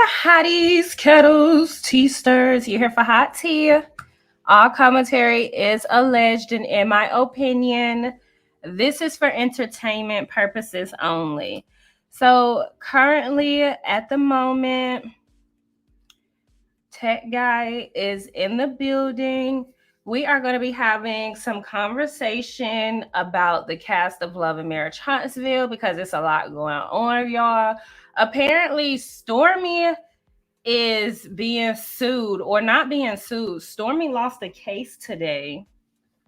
hotties, kettles, tea stirs. You're here for hot tea. All commentary is alleged, and in my opinion, this is for entertainment purposes only. So currently, at the moment, Tech Guy is in the building. We are going to be having some conversation about the cast of Love and Marriage Huntsville because it's a lot going on, y'all. Apparently, Stormy is being sued or not being sued. Stormy lost a case today,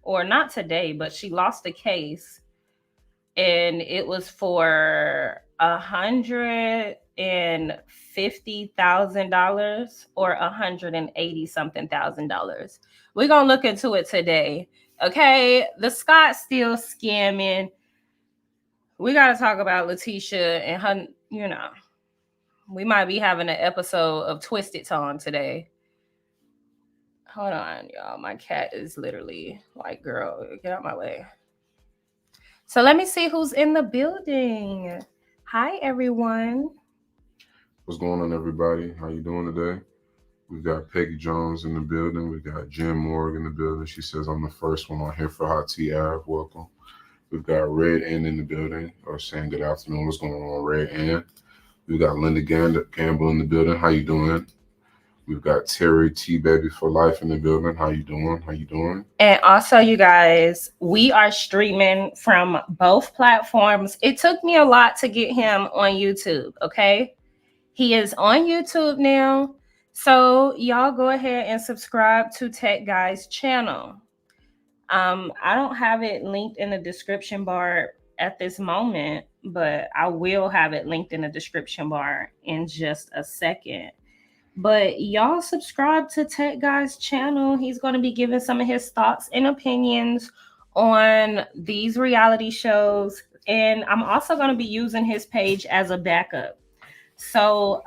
or not today, but she lost a case, and it was for $150,000 or $180,000. We're gonna look into it today. Okay, the Scott still scamming. We gotta talk about Letitia and her, we might be having an episode of Twisted Tongue today. Hold on, y'all. My cat is literally like, girl, get out my way. So let me see who's in the building. Hi, everyone. What's going on, everybody? How you doing today? We've got Peggy Jones in the building. We've got Jen Morgan in the building. She says, I'm the first one on here for Hot Tea Ave. Welcome. We've got Red Ann in the building, or saying good afternoon. What's going on, Red Ann? We've got Linda Gamble in the building. How you doing? We've got Terry T Baby for Life in the building. How you doing? And also, you guys, we are streaming from both platforms. It took me a lot to get him on YouTube, okay? He is on YouTube now. So y'all go ahead and subscribe to Tech Guy's channel. I don't have it linked in the description bar at this moment, but I will have it linked in the description bar in just a second. But y'all subscribe to Tech Guy's channel. He's going to be giving some of his thoughts and opinions on these reality shows. And I'm also going to be using his page as a backup. So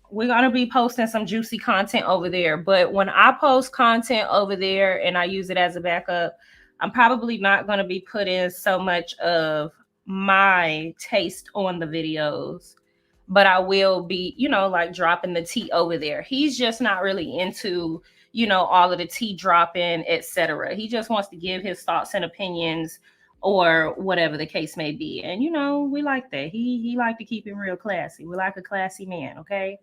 we're going to be posting some juicy content over there. But when I post content over there and I use it as a backup, I'm probably not going to be putting so much of my taste on the videos. But I will be, like dropping the tea over there. He's just not really into, all of the tea dropping, etc. He just wants to give his thoughts and opinions or whatever the case may be. And, we like that. He like to keep it real classy. We like a classy man, okay?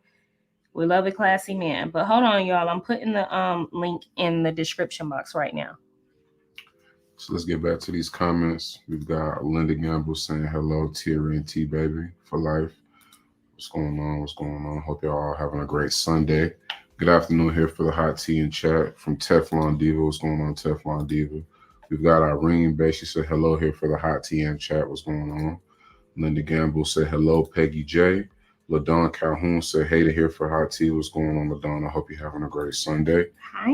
We love a classy man. But hold on, y'all. I'm putting the link in the description box right now. So let's get back to these comments. We've got Linda Gamble saying hello, Terry and T Baby for Life. What's going on? Hope y'all are having a great Sunday. Good afternoon here for the hot tea and chat from Teflon Diva. What's going on, Teflon Diva? We've got Irene Bay. She said hello here for the hot tea and chat. What's going on? Linda Gamble said hello, Peggy J. LaDon Calhoun said hey to here for hot tea. What's going on, LaDon? I hope you're having a great Sunday. Hi.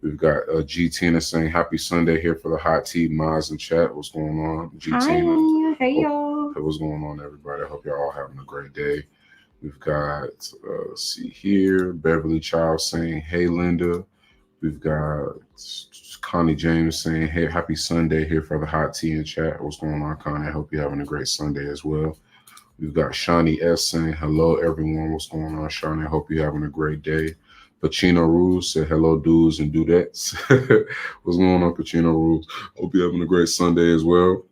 We've got G Tina saying happy Sunday here for the hot tea. Maz and chat. What's going on? G Tina. Hey, y'all. What's going on, everybody? I hope y'all all having a great day. We've got, let's see here, Beverly Child saying, hey, Linda. We've got Connie James saying, hey, happy Sunday here for the hot tea and chat. What's going on, Connie? I hope you're having a great Sunday as well. We've got Shawnee S saying, hello, everyone. What's going on, Shawnee? I hope you're having a great day. Pacino Rules said, hello, dudes and dudettes. What's going on, Pacino Rules? Hope you're having a great Sunday as well.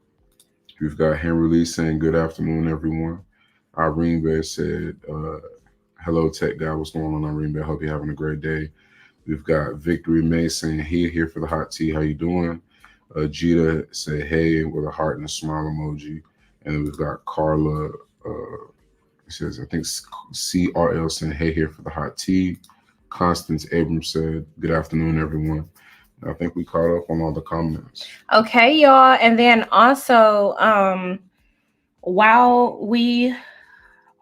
We've got Henry Lee saying, good afternoon, everyone. Irene Bear said, hello, Tech Guy. What's going on, Irene Bear? Hope you're having a great day. We've got Victory May saying, hey, here for the hot tea. How you doing? Jita said, hey, with a heart and a smile emoji. And then we've got Carla, says, I think CRL saying, hey, here for the hot tea. Constance Abrams said, good afternoon, everyone. I think we caught up on all the comments. Okay, y'all. And then also, while we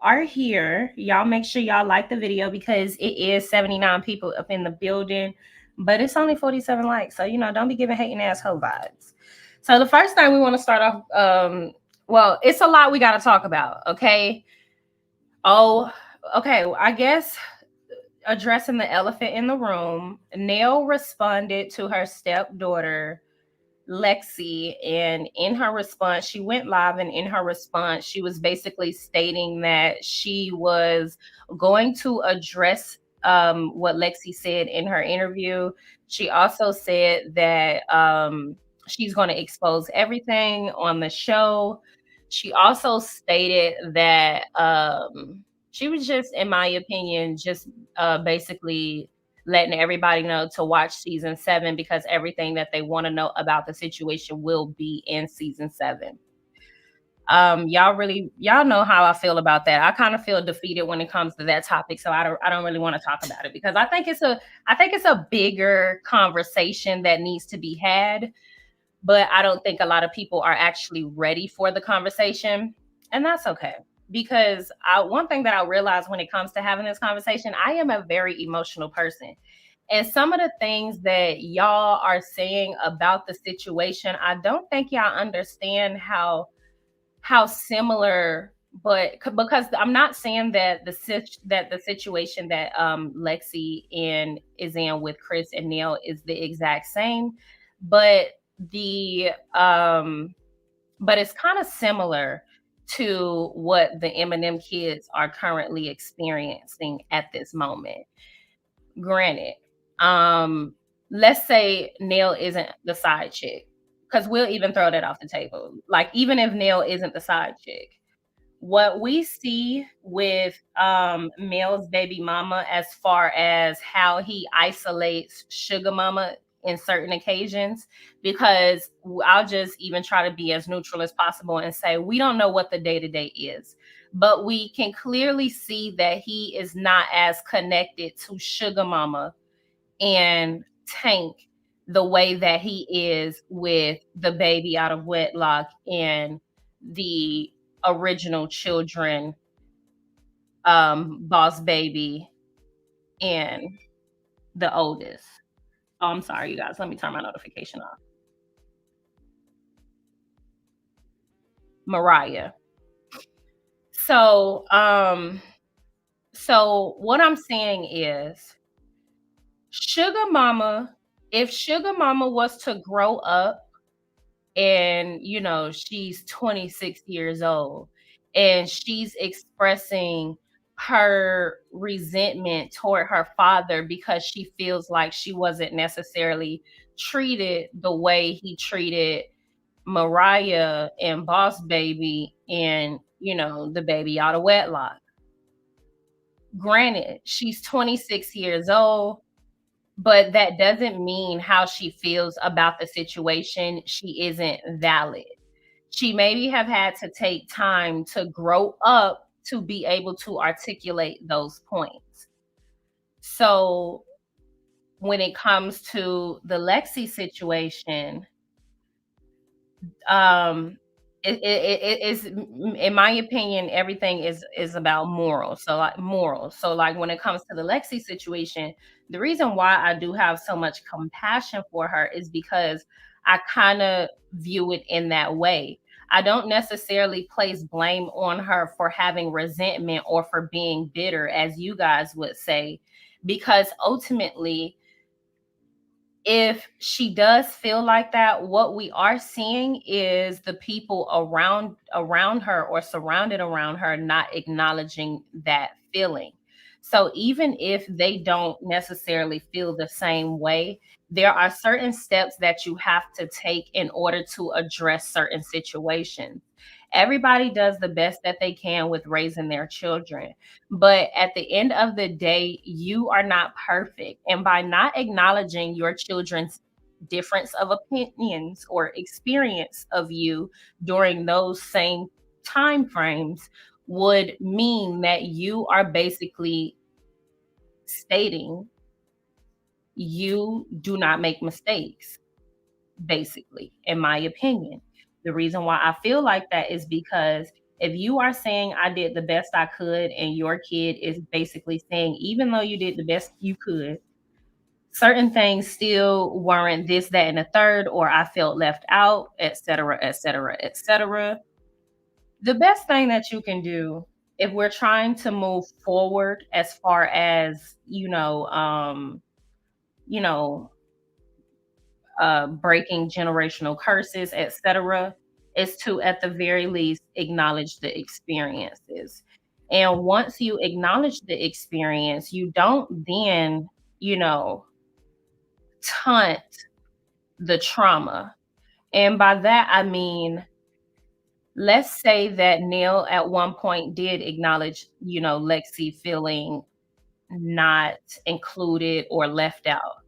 are here, y'all make sure y'all like the video because it is 79 people up in the building, but it's only 47 likes. So, don't be giving hating asshole vibes. So the first thing we want to start off, well, it's a lot we got to talk about. Okay. Oh, okay. I guess addressing the elephant in the room, Nell responded to her stepdaughter Lexi, and in her response, she went live, and in her response, she was basically stating that she was going to address what Lexi said in her interview. She also said that she's going to expose everything on the show. She also stated that she was just, in my opinion, just basically letting everybody know to watch season 7 because everything that they want to know about the situation will be in season 7. Y'all know how I feel about that. I kind of feel defeated when it comes to that topic, so I don't really want to talk about it because I think it's a bigger conversation that needs to be had, but I don't think a lot of people are actually ready for the conversation, and that's okay. Because one thing that I realized when it comes to having this conversation, I am a very emotional person. And some of the things that y'all are saying about the situation, I don't think y'all understand how similar, but because I'm not saying that the situation that Lexi and is in with Chris and Neil is the exact same, but the but it's kind of similar to what the Eminem kids are currently experiencing at this moment. Granted, um, let's say Neil isn't the side chick, because we'll even throw that off the table. Like, even if Neil isn't the side chick, what we see with Mel's baby mama, as far as how he isolates Sugar Mama in certain occasions, because I'll just even try to be as neutral as possible and say we don't know what the day to day is, but we can clearly see that he is not as connected to Sugar Mama and Tank the way that he is with the baby out of wedlock and the original children, Boss Baby and the oldest. Oh, I'm sorry, you guys. Let me turn my notification off. Mariah. So, so what I'm saying is Sugar Mama, if Sugar Mama was to grow up and she's 26 years old and she's expressing her resentment toward her father because she feels like she wasn't necessarily treated the way he treated Mariah and Boss Baby and the baby out of wedlock. Granted, she's 26 years old, but that doesn't mean how she feels about the situation she isn't valid. She maybe have had to take time to grow up to be able to articulate those points. So when it comes to the Lexi situation, um it is, in my opinion, everything is about morals. So like when it comes to the Lexi situation, the reason why I do have so much compassion for her is because I kind of view it in that way. I don't necessarily place blame on her for having resentment or for being bitter, as you guys would say, because ultimately, if she does feel like that, what we are seeing is the people around her or surrounded around her not acknowledging that feeling. So even if they don't necessarily feel the same way, there are certain steps that you have to take in order to address certain situations. Everybody does the best that they can with raising their children, but at the end of the day, you are not perfect. And by not acknowledging your children's difference of opinions or experience of you during those same time frames would mean that you are basically stating you do not make mistakes, basically, in my opinion. The reason why I feel like that is because if you are saying I did the best I could, and your kid is basically saying, even though you did the best you could, certain things still weren't this, that, and the third, or I felt left out, etc., etc., etc. The best thing that you can do if we're trying to move forward as far as, you know, breaking generational curses, etc., is to at the very least acknowledge the experiences. And once you acknowledge the experience, you don't then, you know, taunt the trauma. And by that, I mean, let's say that Neil at one point did acknowledge, Lexi feeling not included or left out.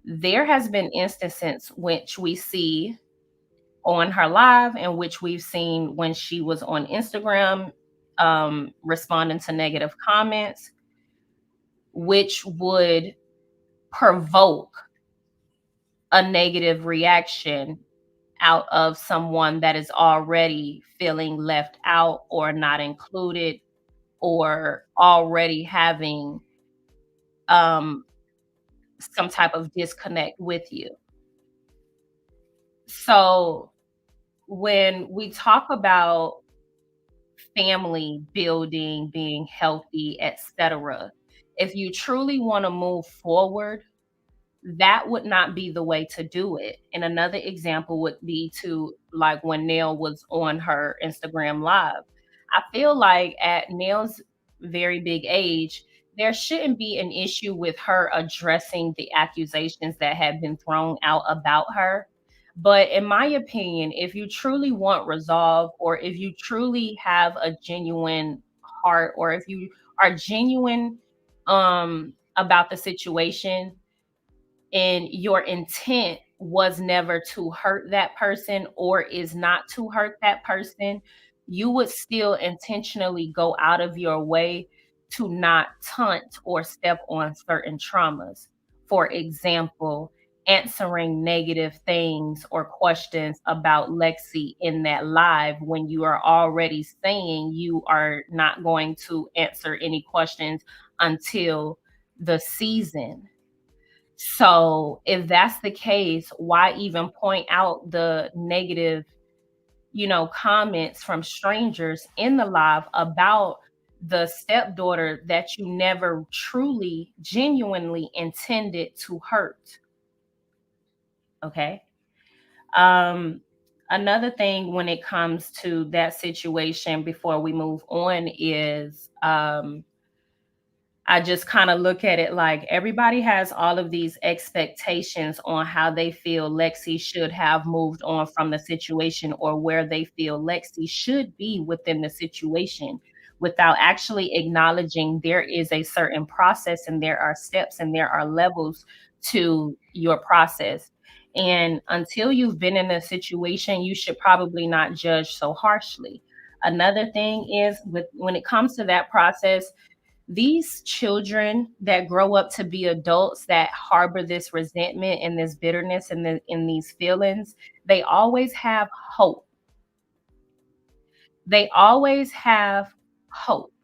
There has been instances which we see on her live and which we've seen when she was on Instagram, responding to negative comments, which would provoke a negative reaction out of someone that is already feeling left out or not included or already having um, some type of disconnect with you. So when we talk about family building, being healthy, etc., if you truly want to move forward, that would not be the way to do it. And another example would be to like when Nail was on her Instagram live. I feel like at Nail's very big age, there shouldn't be an issue with her addressing the accusations that have been thrown out about her. But in my opinion, if you truly want resolve, or if you truly have a genuine heart, or if you are genuine about the situation, and your intent was never to hurt that person or is not to hurt that person, you would still intentionally go out of your way to not taunt or step on certain traumas. For example, answering negative things or questions about Lexi in that live when you are already saying you are not going to answer any questions until the season. So if that's the case, why even point out the negative, comments from strangers in the live about the stepdaughter that you never truly, genuinely intended to hurt? Okay. Um, Another thing when it comes to that situation before we move on is I just kind of look at it like everybody has all of these expectations on how they feel Lexi should have moved on from the situation or where they feel Lexi should be within the situation without actually acknowledging there is a certain process and there are steps and there are levels to your process. And until you've been in a situation, you should probably not judge so harshly. Another thing is with when it comes to that process, these children that grow up to be adults that harbor this resentment and this bitterness and in these feelings, they always have hope. They always have hope.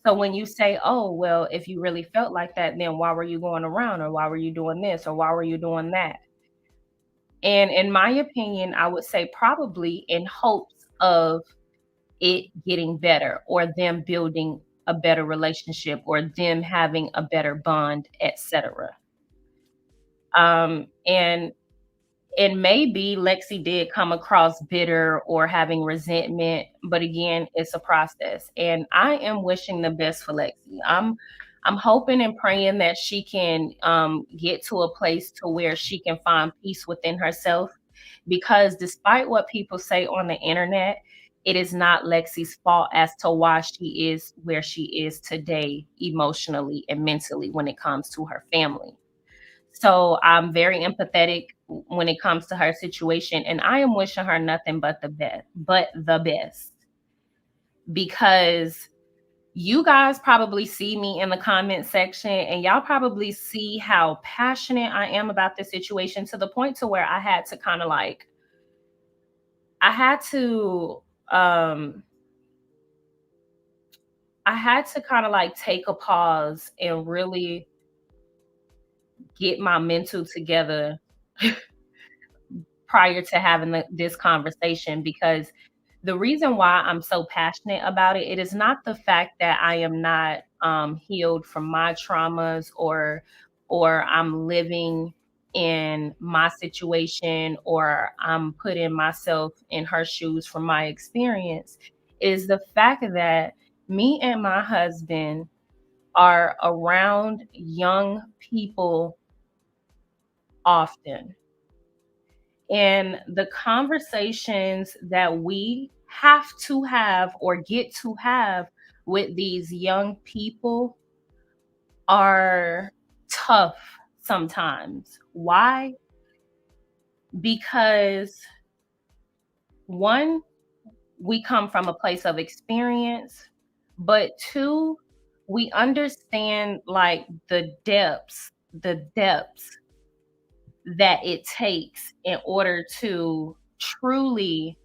So when you say, oh, well, if you really felt like that, then why were you going around, or why were you doing this, or why were you doing that? And in my opinion, I would say probably in hopes of it getting better or them building a better relationship or them having a better bond, etc. And it may be Lexi did come across bitter or having resentment, but again, it's a process. And I am wishing the best for Lexi. I'm hoping and praying that she can get to a place to where she can find peace within herself, because despite what people say on the internet, it is not Lexi's fault as to why she is where she is today, emotionally and mentally, when it comes to her family. So I'm very empathetic when it comes to her situation, and I am wishing her nothing but the best, because you guys probably see me in the comment section and y'all probably see how passionate I am about this situation, to the point to where I had to kind of like um I had to kind of like take a pause and really get my mental together prior to having this conversation, because the reason why I'm so passionate about it, it is not the fact that I am not healed from my traumas, or I'm living in my situation, or I'm putting myself in her shoes from my experience, is the fact that me and my husband are around young people often. And the conversations that we have to have or get to have with these young people are tough sometimes. Why? Because one, we come from a place of experience, but two, we understand like the depths that it takes in order to truly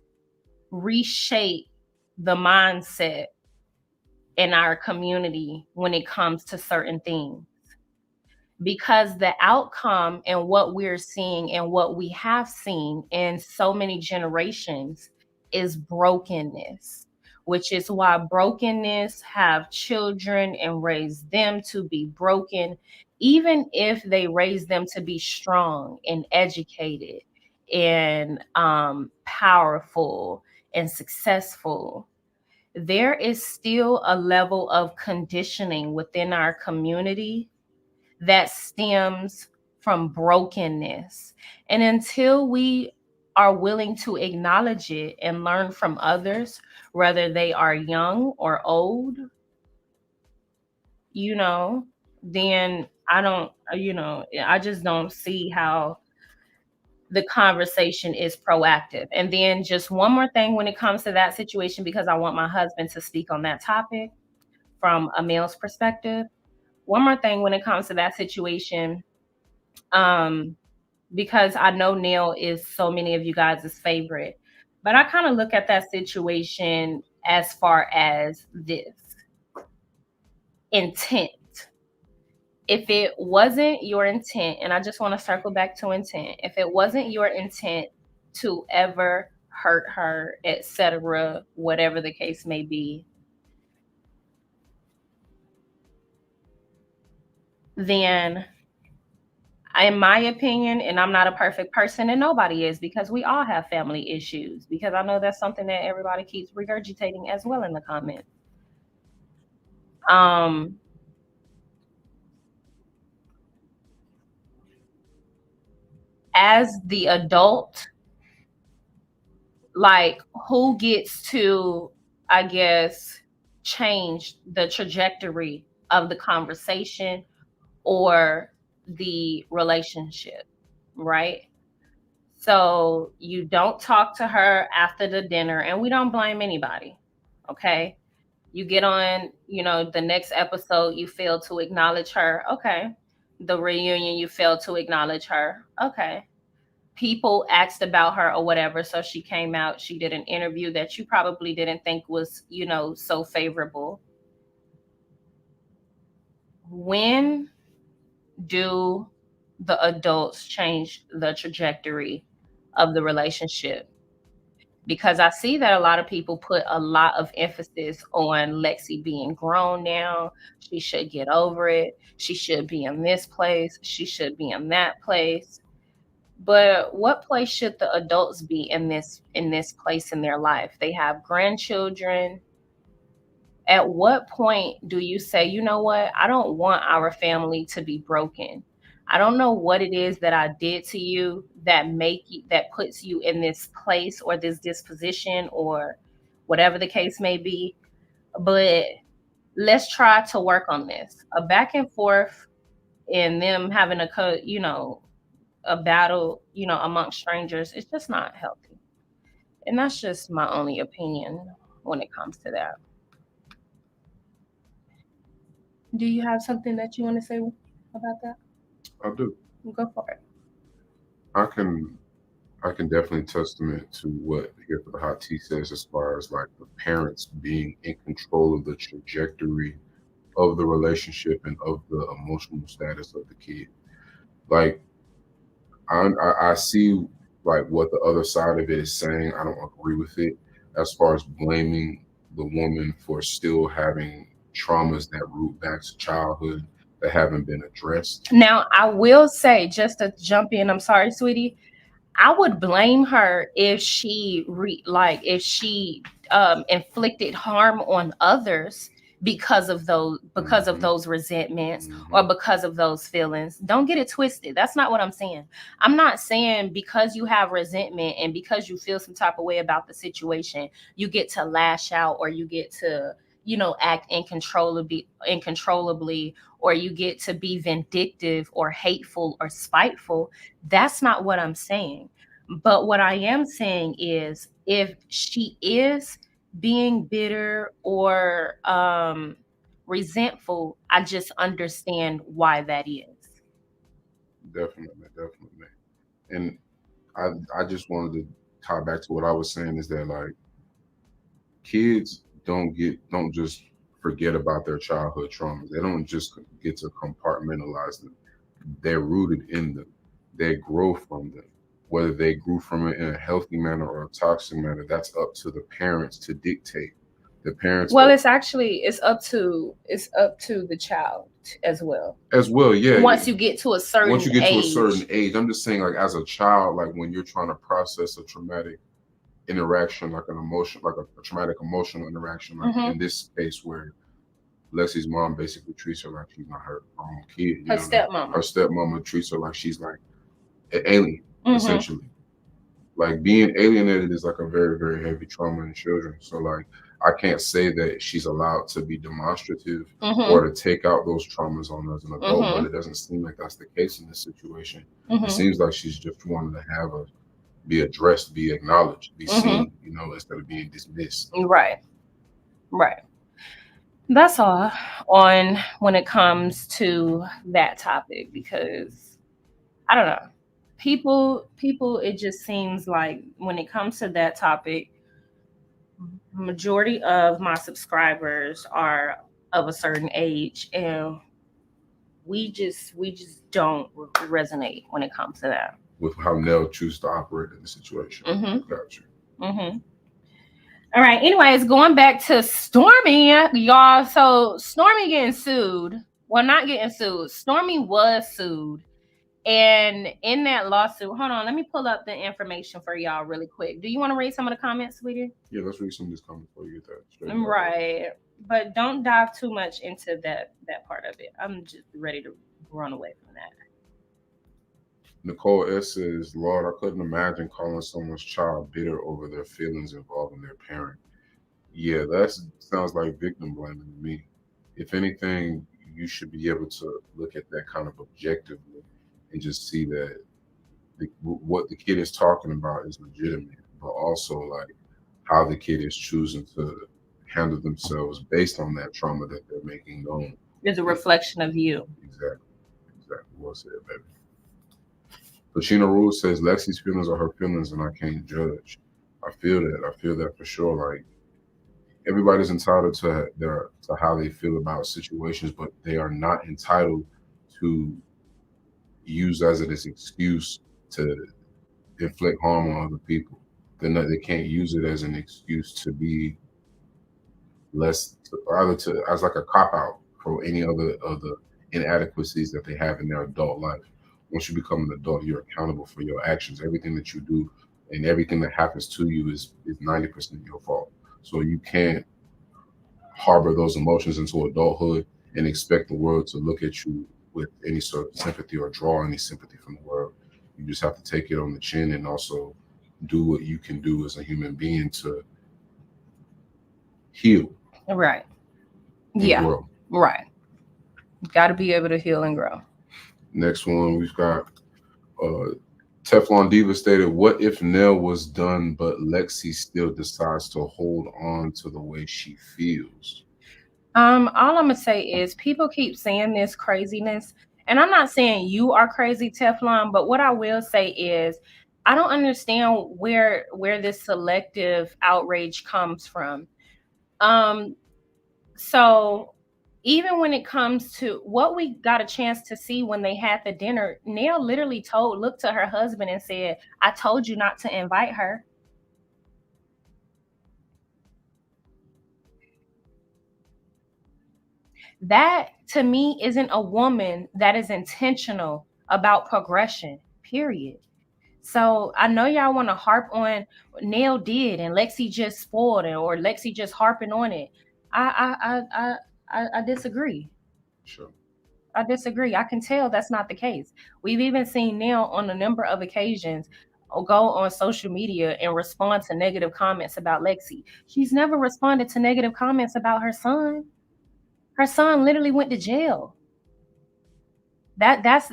reshape the mindset in our community when it comes to certain things, because the outcome and what we're seeing and what we have seen in so many generations is brokenness, which is why brokenness have children and raise them to be broken, even if they raise them to be strong and educated and powerful and successful. There is still a level of conditioning within our community that stems from brokenness. And until we are willing to acknowledge it and learn from others, whether they are young or old, you know, then I just don't see how the conversation is proactive. And then just one more thing when it comes to that situation, because I want my husband to speak on that topic from a male's perspective. One more thing when it comes to that situation, um, because I know Neil is so many of you guys' favorite. But I kind of look at that situation as far as this intent. If it wasn't your intent, and I just want to circle back to intent, if it wasn't your intent to ever hurt her, etc., whatever the case may be, then in my opinion, and I'm not a perfect person, and nobody is, because we all have family issues, because I know that's something that everybody keeps regurgitating as well in the comments. Um, as the adult, like, who gets to, I guess, change the trajectory of the conversation or the relationship, right? So you don't talk to her after the dinner, and we don't blame anybody. Okay. You get on, the next episode, you fail to acknowledge her. Okay. The reunion, you fail to acknowledge her. Okay. People asked about her or whatever. So she came out, she did an interview that you probably didn't think was, so favorable. When do the adults change the trajectory of the relationship? Because I see that a lot of people put a lot of emphasis on Lexi being grown now. She should get over it. She should be in this place. She should be in that place. But what place should the adults be in this place in their life? They have grandchildren. At what point do you say, you know what? I don't want our family to be broken. I don't know what it is that I did to you that puts you in this place or this disposition or whatever the case may be, but let's try to work on this. A back and forth and them having a battle, amongst strangers, it's just not healthy. And that's just my only opinion when it comes to that. Do you have something that you want to say about that? I do. Go for it. I can I can definitely testament to what here for the hot tea says as far as like the parents being in control of the trajectory of the relationship and of the emotional status of the kid. Like I see like what the other side of it is saying. I don't agree with it as far as blaming the woman for still having traumas that root back to childhood that haven't been addressed. Now, I will say, just to jump in, I'm sorry, sweetie. I would blame her if if she inflicted harm on others because of those resentments or because of those feelings. Don't get it twisted. That's not what I'm saying. I'm not saying because you have resentment and because you feel some type of way about the situation, you get to lash out or you get to, act incontrollably, or you get to be vindictive or hateful or spiteful. That's not what I'm saying. But what I am saying is if she is being bitter or resentful, I just understand why that is. Definitely, definitely. And I just wanted to tie back to what I was saying is that like kids don't just forget about their childhood traumas. They don't just get to compartmentalize them. They're rooted in them. They grow from them. Whether they grew from it in a healthy manner or a toxic manner, that's up to the parents to dictate. The parents Well, it's up to the child as well. as well, yeah. Once you get to a Once certain you get to a age. certain age, I'm just saying, like as a child, like when you're trying to process a traumatic interaction, like an emotion, like a traumatic emotional interaction, like in this case where Lexi's mom basically treats her like she's not her own kid. Her stepmama. Her stepmama treats her like she's like an alien, essentially. Like being alienated is like a very, very heavy trauma in children. So like I can't say that she's allowed to be demonstrative or to take out those traumas on her as an adult, but it doesn't seem like that's the case in this situation. It seems like she's just wanting to have a be addressed, be acknowledged, be seen, instead of being dismissed. Right. That's all on when it comes to that topic, because I don't know. People, it just seems like when it comes to that topic, majority of my subscribers are of a certain age, and we just don't resonate when it comes to that. With how Nell chooses to operate in the situation. Gotcha. All right. Anyways, going back to Stormy, y'all. So Stormy getting sued. Well, not getting sued. Stormy was sued. And in that lawsuit, hold on, let me pull up the information for y'all really quick. Do you want to read some of the comments, sweetie? Yeah, let's read some of these comments before you get that straight. Right. But don't dive too much into that part of it. I'm just ready to run away from that. Nicole S says, Lord, I couldn't imagine calling someone's child bitter over their feelings involving their parent. Yeah, that sounds like victim blaming to me. If anything, you should be able to look at that kind of objectively and just see that what the kid is talking about is legitimate, but also like how the kid is choosing to handle themselves based on that trauma that they're making known. It's a reflection of you. Exactly. Well said, baby. Pacino Rule says Lexi's feelings are her feelings and I can't judge. I feel that for sure. Like everybody's entitled to how they feel about situations, but they are not entitled to use as an excuse to inflict harm on other people. They can't use it as an excuse to be less, either to as like a cop out for any other of the inadequacies that they have in their adult life. Once you become an adult, you're accountable for your actions. Everything that you do and everything that happens to you is 90% your fault. So you can't harbor those emotions into adulthood and expect the world to look at you with any sort of sympathy or draw any sympathy from the world. You just have to take it on the chin and also do what you can do as a human being to heal. Right. Yeah. Grow. Right. Got to be able to heal and grow. Next one, we've got Teflon Diva stated, what if Nell was done, but Lexi still decides to hold on to the way she feels? All I'm gonna say is people keep saying this craziness, and I'm not saying you are crazy, Teflon, but what I will say is I don't understand where this selective outrage comes from. So even when it comes to what we got a chance to see when they had the dinner, Nell literally looked to her husband and said, I told you not to invite her. That to me isn't a woman that is intentional about progression, period. So I know y'all want to harp on Nail did and Lexi just spoiled it or Lexi just harping on it. I disagree. Sure. I disagree. I can tell that's not the case. We've even seen Nail on a number of occasions go on social media and respond to negative comments about Lexi. She's never responded to negative comments about her son. Her son literally went to jail. That's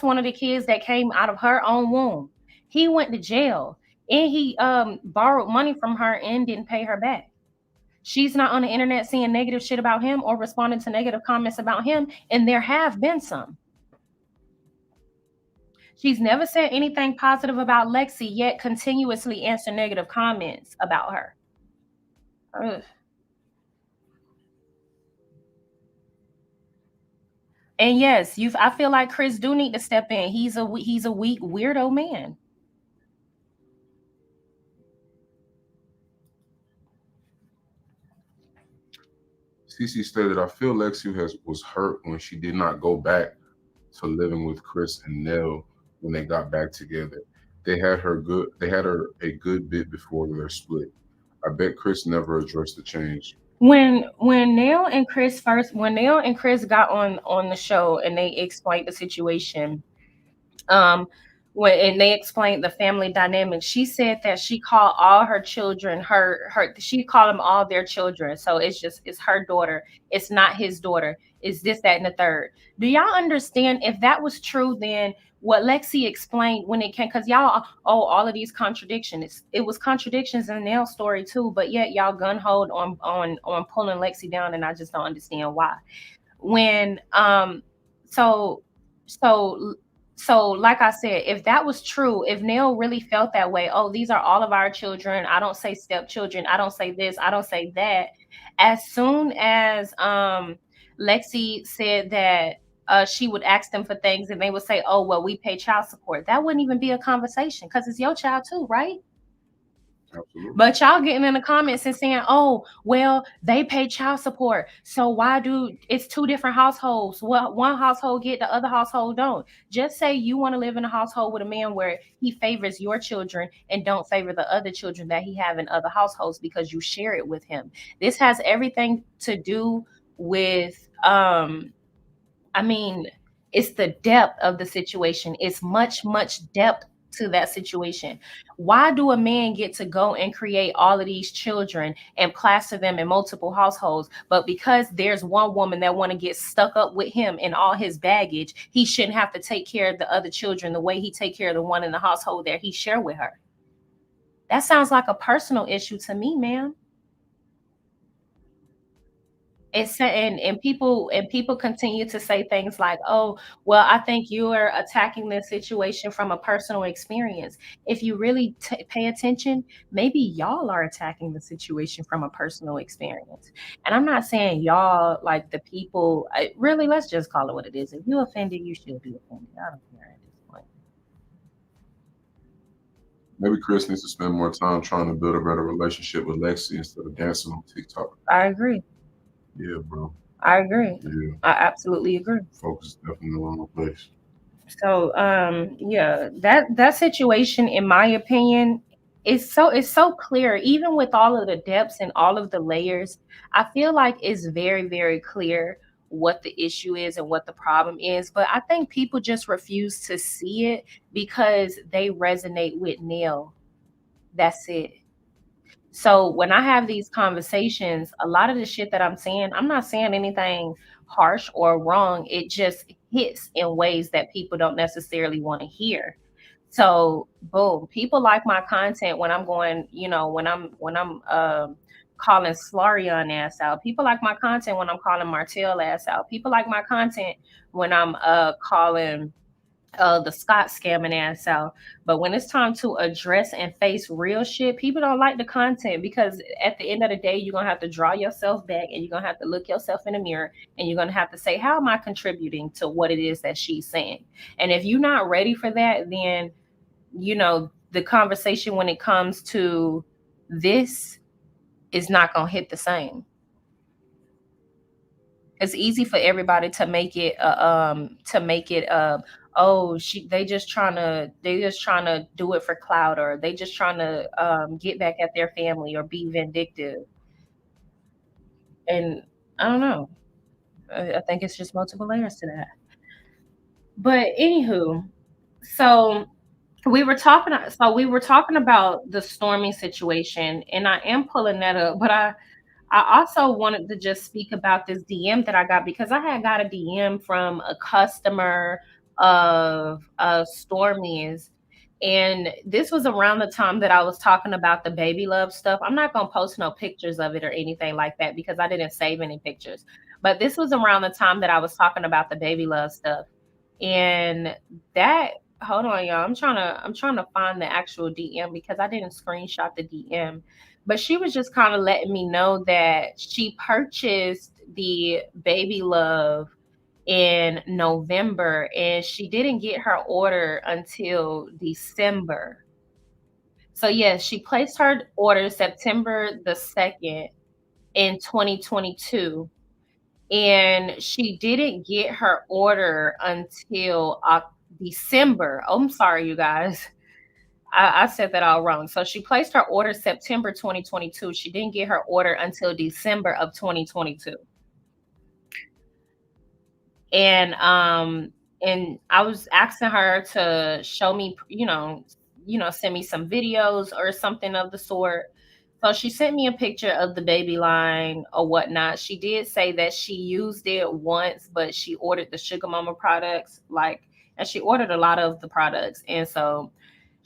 one of the kids that came out of her own womb. He went to jail and he borrowed money from her and didn't pay her back. She's not on the internet seeing negative shit about him or responding to negative comments about him, and there have been some. She's never said anything positive about Lexi, yet continuously answer negative comments about her. Ugh. And yes, I feel like Chris do need to step in. He's a weak weirdo man. CC stated, I feel Lexi was hurt when she did not go back to living with Chris and Nell when they got back together. They had her a good bit before their split. I bet Chris never addressed the change. When Nail and Chris got on the show and they explained the situation, um when and they explained the family dynamic, she said that she called all her children her she called them all their children. So it's her daughter, it's not his daughter, it's this, that, and the third. Do y'all understand? If that was true, then what Lexi explained when it came, because y'all, oh, all of these contradictions, it was contradictions in the Nail story too, but yet y'all gun hold on pulling Lexi down, and I just don't understand why. When so so so like I said, if that was true, if Neil really felt that way, oh, these are all of our children, I don't say stepchildren, I don't say this, I don't say that. As soon as Lexi said that she would ask them for things and they would say, oh, well, we pay child support, that wouldn't even be a conversation because it's your child too, right? Absolutely. But y'all getting in the comments and saying, "Oh, well, they pay child support, so why do it's two different households? What one household get, the other household don't." Just say you want to live in a household with a man where he favors your children and don't favor the other children that he have in other households because you share it with him. This has everything to do with I mean, it's the depth of the situation. It's much depth to that situation. Why do a man get to go and create all of these children and plaster them in multiple households, but because there's one woman that want to get stuck up with him and all his baggage, he shouldn't have to take care of the other children the way he take care of the one in the household that he share with her? That sounds like a personal issue to me, man. And people continue to say things like, oh, well, I think you are attacking this situation from a personal experience. If you really pay attention, maybe y'all are attacking the situation from a personal experience. And I'm not saying y'all like the people, really, let's just call it what it is. If you offended, you should be offended. I don't care at this point. Maybe Chris needs to spend more time trying to build a better relationship with Lexi instead of dancing on TikTok. I agree. Yeah, bro. I agree. Yeah. I absolutely agree. Focus is definitely in the wrong place. So yeah, that situation, in my opinion, is so clear. Even with all of the depths and all of the layers, I feel like it's very clear what the issue is and what the problem is. But I think people just refuse to see it because they resonate with Neil. That's it. So when I have these conversations, a lot of the shit that I'm saying, I'm not saying anything harsh or wrong. It just hits in ways that people don't necessarily want to hear. So boom, people like my content when I'm going, when I'm calling Slarion ass out. People like my content when I'm calling Martel ass out. People like my content when I'm calling the Scott scamming ass out. But when it's time to address and face real shit, people don't like the content because at the end of the day, you're gonna have to draw yourself back and you're gonna have to look yourself in the mirror and you're gonna have to say, how am I contributing to what it is that she's saying? And if you're not ready for that, then the conversation when it comes to this is not gonna hit the same. It's easy for everybody to make it oh, they just trying to do it for clout, or they just trying to get back at their family or be vindictive. And I don't know. I think it's just multiple layers to that. But anywho, so we were talking about the Stormy situation, and I am pulling that up, but I also wanted to just speak about this DM that I got, because I had got a DM from a customer of Stormy's, and this was around the time that I was talking about the baby love stuff. I'm not gonna post no pictures of it or anything like that because I didn't save any pictures. But this was around the time that I was talking about the baby love stuff. And that hold on, y'all. I'm trying to find the actual DM because I didn't screenshot the DM. But she was just kind of letting me know that she purchased the baby love in November and she didn't get her order until December. So yes, she placed her order September the 2nd in 2022, and she didn't get her order until December. Oh, I'm sorry, you guys. I said that all wrong. So she placed her order September 2022. She didn't get her order until December of 2022. And I was asking her to show me, send me some videos or something of the sort. So she sent me a picture of the baby line or whatnot. She did say that she used it once, but she ordered the Sugar Mama products, and she ordered a lot of the products. And so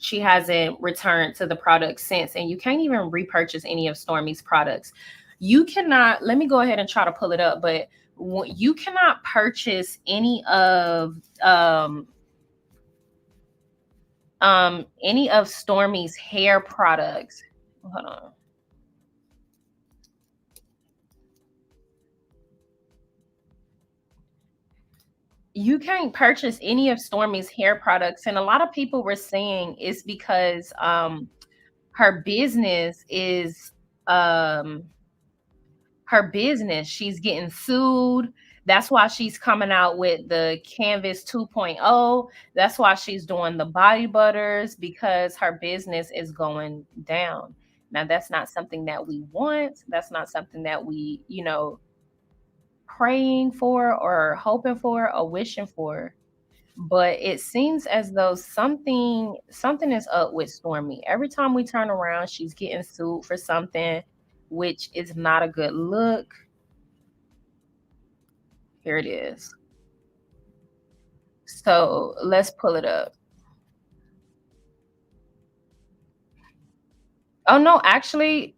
she hasn't returned to the products since. And you can't even repurchase any of Stormy's products. You cannot, let me go ahead and try to pull it up, but you cannot purchase any of Stormy's hair products. Hold on. You can't purchase any of Stormy's hair products, and a lot of people were saying it's because her business is um her business. She's getting sued. That's why she's coming out with the Canvas 2.0. That's why she's doing the body butters, because her business is going down. Now, that's not something that we want. That's not something that we, praying for or hoping for or wishing for. But it seems as though something is up with Stormy. Every time we turn around, she's getting sued for something, which is not a good look. Here it is. So let's pull it up. Oh no, actually,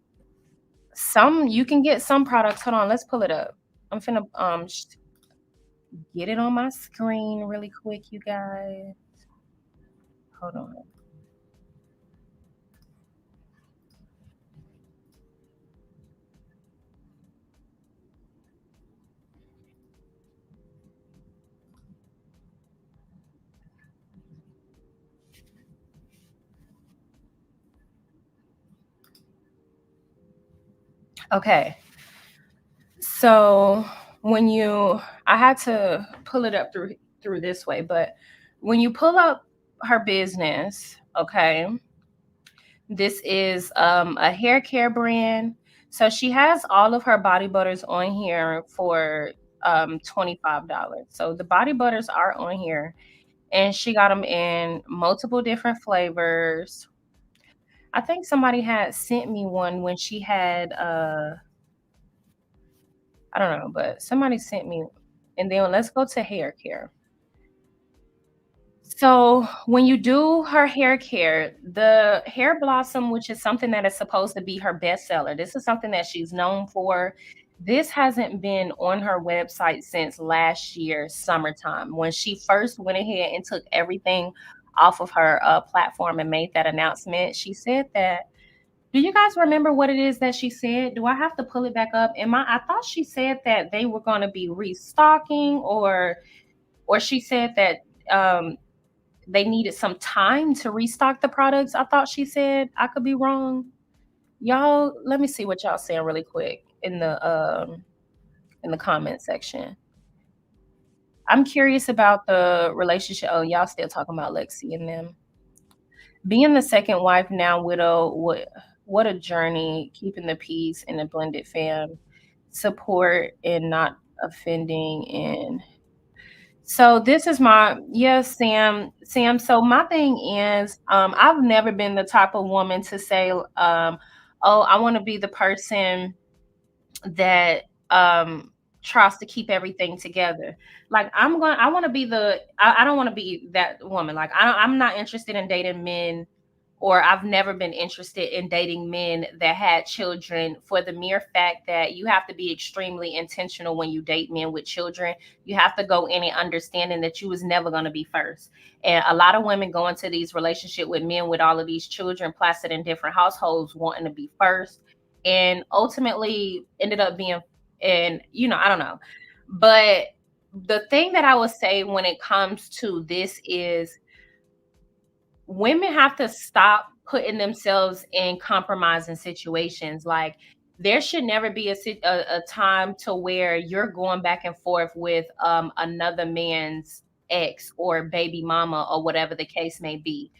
some you can get some products. Hold on, let's pull it up. I'm finna get it on my screen really quick, you guys. Hold on. Okay. So I had to pull it up through this way, but when you pull up her business, okay, this is a hair care brand. So she has all of her body butters on here for $25. So the body butters are on here, and she got them in multiple different flavors. I think somebody had sent me one when she had I don't know, but somebody sent me. And then let's go to hair care. So when you do her hair care, the hair blossom, which is something that is supposed to be her bestseller, this is something that she's known for. This hasn't been on her website since last year, summertime, when she first went ahead and took everything off of her platform and made that announcement. She said that. Do you guys remember what it is that she said? Do I have to pull it back up? I thought she said that they were going to be restocking, or she said that they needed some time to restock the products. I thought she said. I could be wrong. Y'all, let me see what y'all saying really quick in the in the comment section. I'm curious about the relationship. Oh, y'all still talking about Lexi and them. Being the second wife, now widow, what a journey, keeping the peace in a blended fam, support and not offending. And so this is my, yes, Sam. So my thing is, I've never been the type of woman to say, oh, I want to be the person that tries to keep everything together. Like I want to be I don't want to be that woman. Like I'm not interested in dating men, or I've never been interested in dating men that had children, for the mere fact that you have to be extremely intentional when you date men with children. You have to go in and understanding that you was never going to be first. And a lot of women go into these relationships with men with all of these children placed in different households, wanting to be first, and ultimately ended up being, and I don't know. But the thing that I would say when it comes to this is, women have to stop putting themselves in compromising situations. Like, there should never be a time to where you're going back and forth with another man's ex or baby mama or whatever the case may be.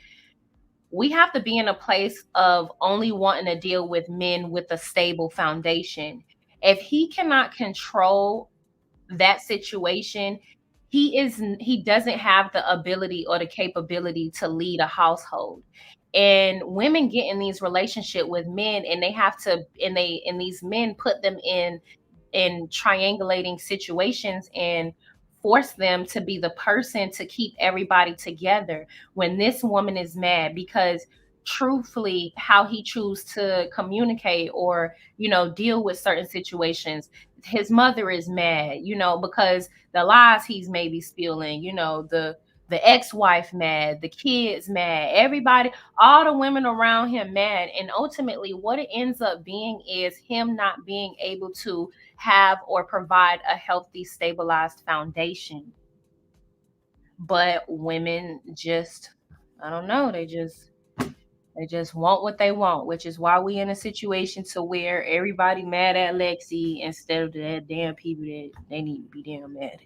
We have to be in a place of only wanting to deal with men with a stable foundation. If he cannot control that situation, he doesn't have the ability or the capability to lead a household. And women get in these relationship with men, and they have to, and these men put them in triangulating situations and force them to be the person to keep everybody together when this woman is mad because, truthfully, how he chooses to communicate or deal with certain situations, his mother is mad, because the lies he's maybe spilling, the ex-wife mad, the kids mad, everybody, all the women around him mad. And ultimately what it ends up being is him not being able to have or provide a healthy, stabilized foundation. But women just, I don't know, they just want what they want, which is why we in a situation to where everybody mad at Lexi instead of the damn people that they need to be damn mad at.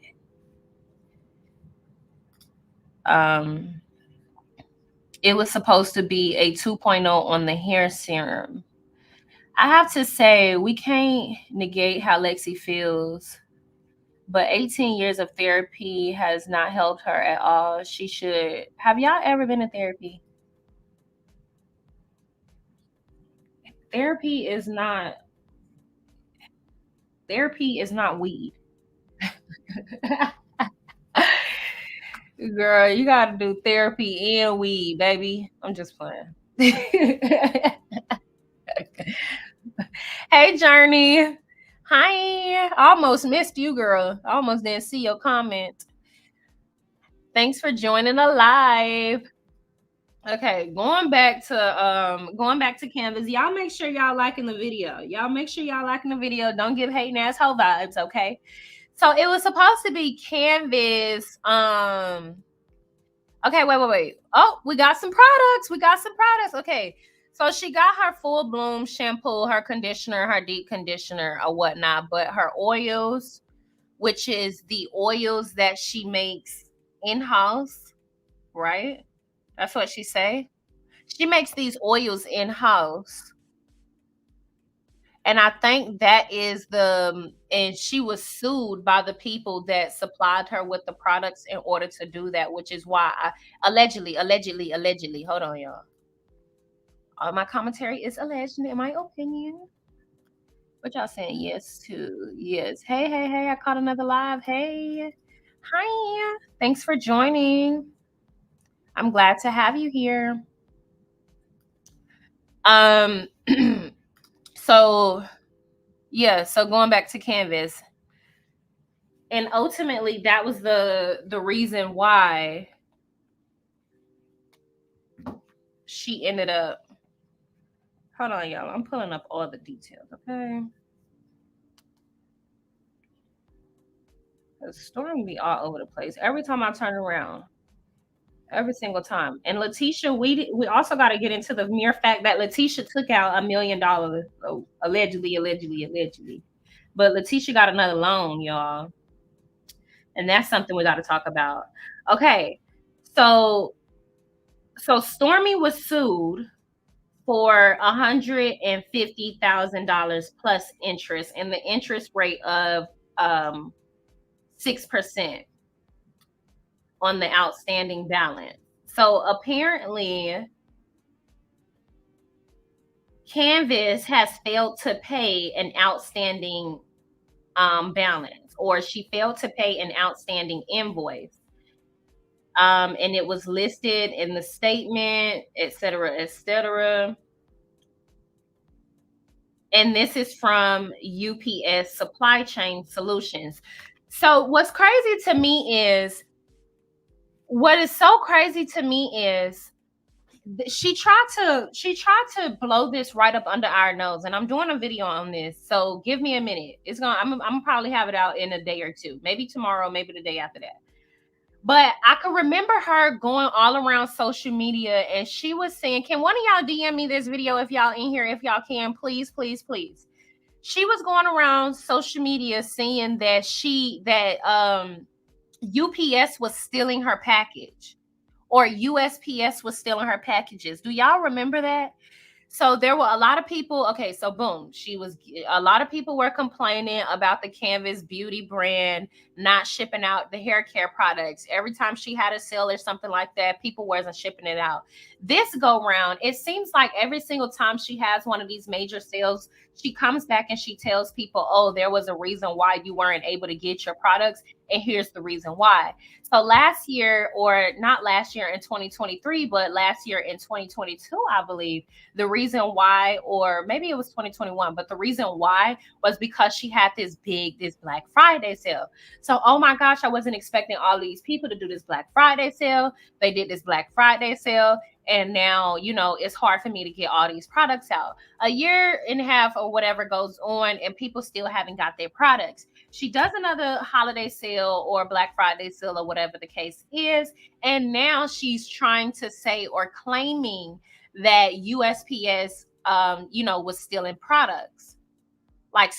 It was supposed to be a 2.0 on the hair serum. I have to say, we can't negate how Lexi feels, but 18 years of therapy has not helped her at all. She should. Have y'all ever been in therapy? Therapy is not therapy is not weed. Girl, you gotta do therapy and weed, baby. I'm just playing. Hey, Journey. Hi. Almost missed you, girl. Almost didn't see your comment. Thanks for joining the live. Okay, going back to Canvas. Y'all make sure y'all liking the video. Don't give hating asshole vibes, okay? So it was supposed to be Canvas. Okay, wait. Oh, we got some products. Okay. So she got her full bloom shampoo, her conditioner, her deep conditioner, or whatnot, but her oils, which is the oils that she makes in-house, right? That's what she say. She makes these oils in-house. And I think that is and she was sued by the people that supplied her with the products in order to do that, which is why allegedly, hold on, y'all. All my commentary is alleged, in my opinion. What y'all saying yes to? Yes. Hey, I caught another live. Hey. Hi. Thanks for joining. I'm glad to have you here. So going back to Canvas. And ultimately that was the reason why she ended up. Hold on, y'all. I'm pulling up all the details, okay? Stormy be all over the place. Every time I turn around. Every single time. And Letitia, we also got to get into the mere fact that Letitia took out $1 million, allegedly. But Letitia got another loan, y'all. And that's something we got to talk about. Okay. So Stormy was sued for $150,000 plus interest, and the interest rate of 6% on the outstanding balance. So apparently, Canvas has failed to pay an outstanding balance, or she failed to pay an outstanding invoice. And it was listed in the statement, et cetera, et cetera. And this is from UPS Supply Chain Solutions. So what is so crazy to me is she tried to blow this right up under our nose, and I'm doing a video on this, so give me a minute. I'm gonna probably have it out in a day or two, maybe tomorrow, maybe the day after that. But I can remember her going all around social media, and she was saying, can one of y'all DM me this video if y'all in here, if y'all can, please, please, please. She was going around social media saying that UPS was stealing her package, or USPS was stealing her packages. Do y'all remember that? So there were a lot of people. Okay, so boom, a lot of people were complaining about the Canvas beauty brand not shipping out the hair care products. Every time she had a sale or something like that, people wasn't shipping it out. This go round, it seems like every single time she has one of these major sales, she comes back and she tells people, oh, there was a reason why you weren't able to get your products, and here's the reason why. So last year, or not last year in 2023, but last year in 2022, I believe, the reason why, or maybe it was 2021, but the reason why was because she had this Black Friday sale. So, oh my gosh, I wasn't expecting all these people to do this Black Friday sale. They did this Black Friday sale, and now, it's hard for me to get all these products out. A year and a half or whatever goes on, and people still haven't got their products. She does another holiday sale or Black Friday sale or whatever the case is, and now she's trying to say or claiming that USPS, was stealing products, like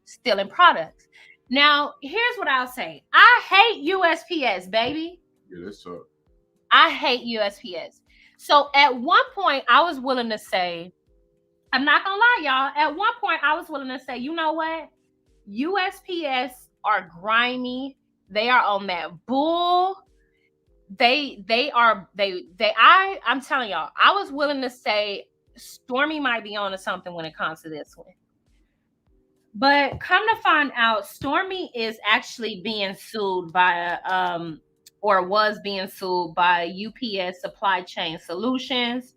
stealing products. Now, here's what I'll say. I hate USPS, baby. Yeah, that's up. I hate USPS. So at one point, I was willing to say, I'm not gonna lie, y'all. At one point, I was willing to say, you know what? USPS are grimy. They are on that bull. I'm telling y'all, I was willing to say Stormy might be on to something when it comes to this one. But come to find out, Stormy is actually being sued by or was being sued by UPS Supply Chain Solutions,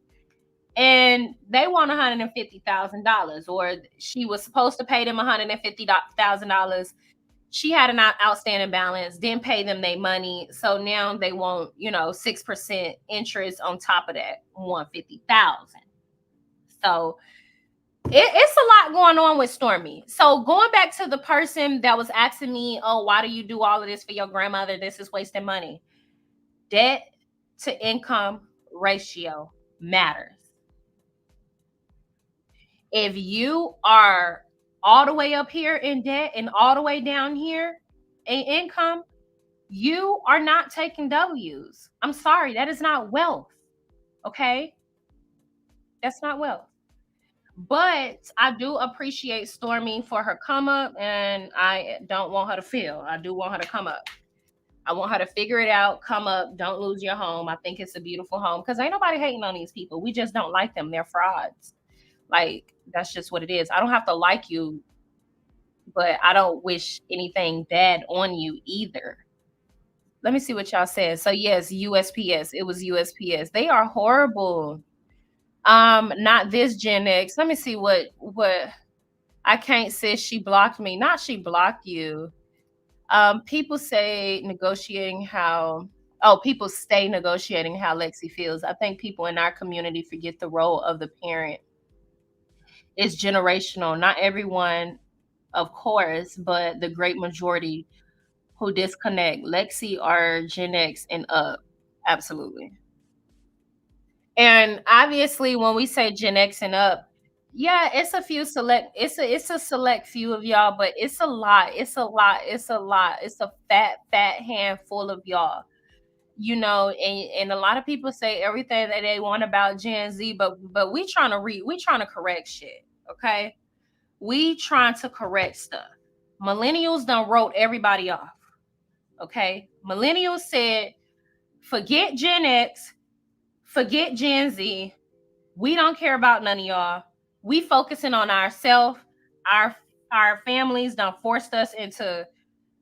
and they want $150,000, or she was supposed to pay them $150,000. She had an outstanding balance, didn't pay them their money, so now they want 6% interest on top of that $150,000. So it's a lot going on with Stormy. So going back to the person that was asking me, oh, why do you do all of this for your grandmother? This is wasting money. Debt to income ratio matters. If you are all the way up here in debt and all the way down here in income, you are not taking W's. I'm sorry, that is not wealth. Okay? That's not wealth. But I do appreciate Stormy for her come up, and I don't want her to fail. I do want her to come up. I want her to figure it out, come up, don't lose your home. I think it's a beautiful home, because ain't nobody hating on these people. We just don't like them. They're frauds. Like, that's just what it is. I don't have to like you, but I don't wish anything bad on you either. Let me see what y'all said. So yes, USPS. It was USPS. They are horrible. Not this Gen X. Let me see what I can't say. She blocked me. Not she blocked you. People say negotiating how. Oh, people stay negotiating how Lexi feels. I think people in our community forget the role of the parent. It's generational. Not everyone, of course, but the great majority who disconnect. Lexi are Gen X and up. Absolutely. And obviously, when we say Gen X and up, Yeah, it's a few select it's a select few of y'all, but it's a lot. It's a lot. It's a lot. It's a fat handful of y'all. And a lot of people say everything that they want about Gen Z, but we trying to correct shit. Okay? We trying to correct stuff. Millennials done wrote everybody off. Okay? Millennials said, forget Gen X, forget Gen Z. We don't care about none of y'all. We focusing on ourselves. Our our families done forced us into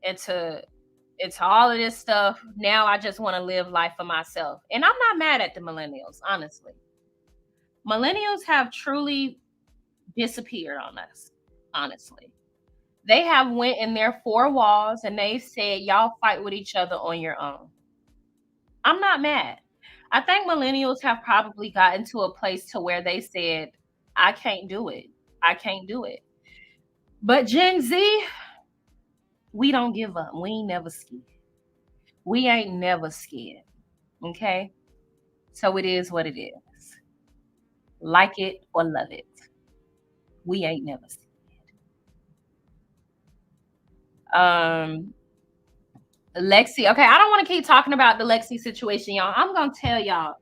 into all of this stuff. Now I just want to live life for myself. And I'm not mad at the millennials, honestly. Millennials have truly disappeared on us, honestly. They have went in their four walls and they said, y'all fight with each other on your own. I'm not mad. I think millennials have probably gotten to a place to where they said, I can't do it. I can't do it. But Gen Z, we don't give up. We ain't never scared. We ain't never scared. Okay? So it is what it is. Like it or love it. We ain't never scared. Lexi. Okay, I don't want to keep talking about the Lexi situation, y'all. I'm gonna tell y'all.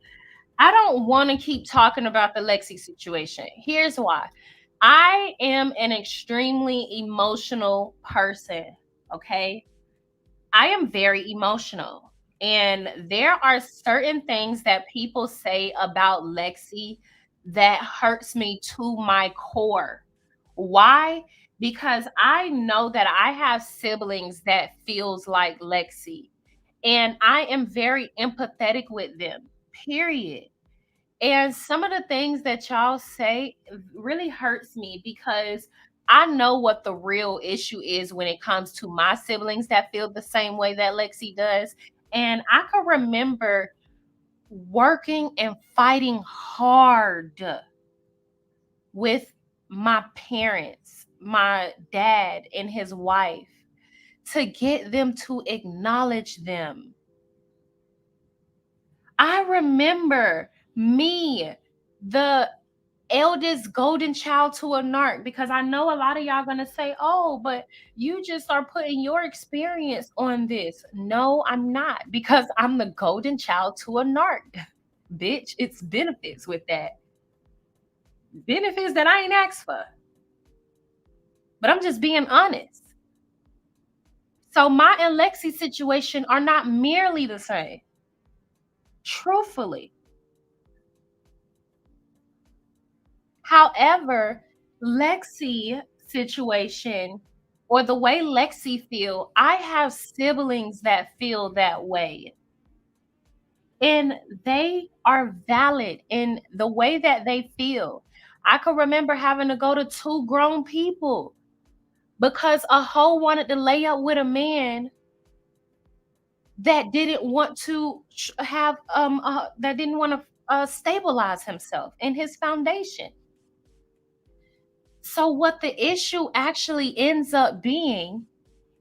I don't want to keep talking about the Lexi situation. Here's why. I am an extremely emotional person. Okay. I am very emotional. And there are certain things that people say about Lexi that hurts me to my core. Why? Because I know that I have siblings that feels like Lexi. And I am very empathetic with them. Period. And some of the things that y'all say really hurts me because I know what the real issue is when it comes to my siblings that feel the same way that Lexi does. And I can remember working and fighting hard with my parents, my dad and his wife, to get them to acknowledge them. I remember me, the eldest golden child to a narc, because I know a lot of y'all gonna say, oh, but you just are putting your experience on this. No, I'm not, because I'm the golden child to a narc. Bitch, it's benefits with that. Benefits that I ain't asked for. But I'm just being honest. So my and Lexi situation are not merely the same. Truthfully. However, Lexi situation or the way Lexi feel, I have siblings that feel that way. And they are valid in the way that they feel. I can remember having to go to two grown people because a hoe wanted to lay up with a man that didn't want to have that didn't want to stabilize himself in his foundation. So what the issue actually ends up being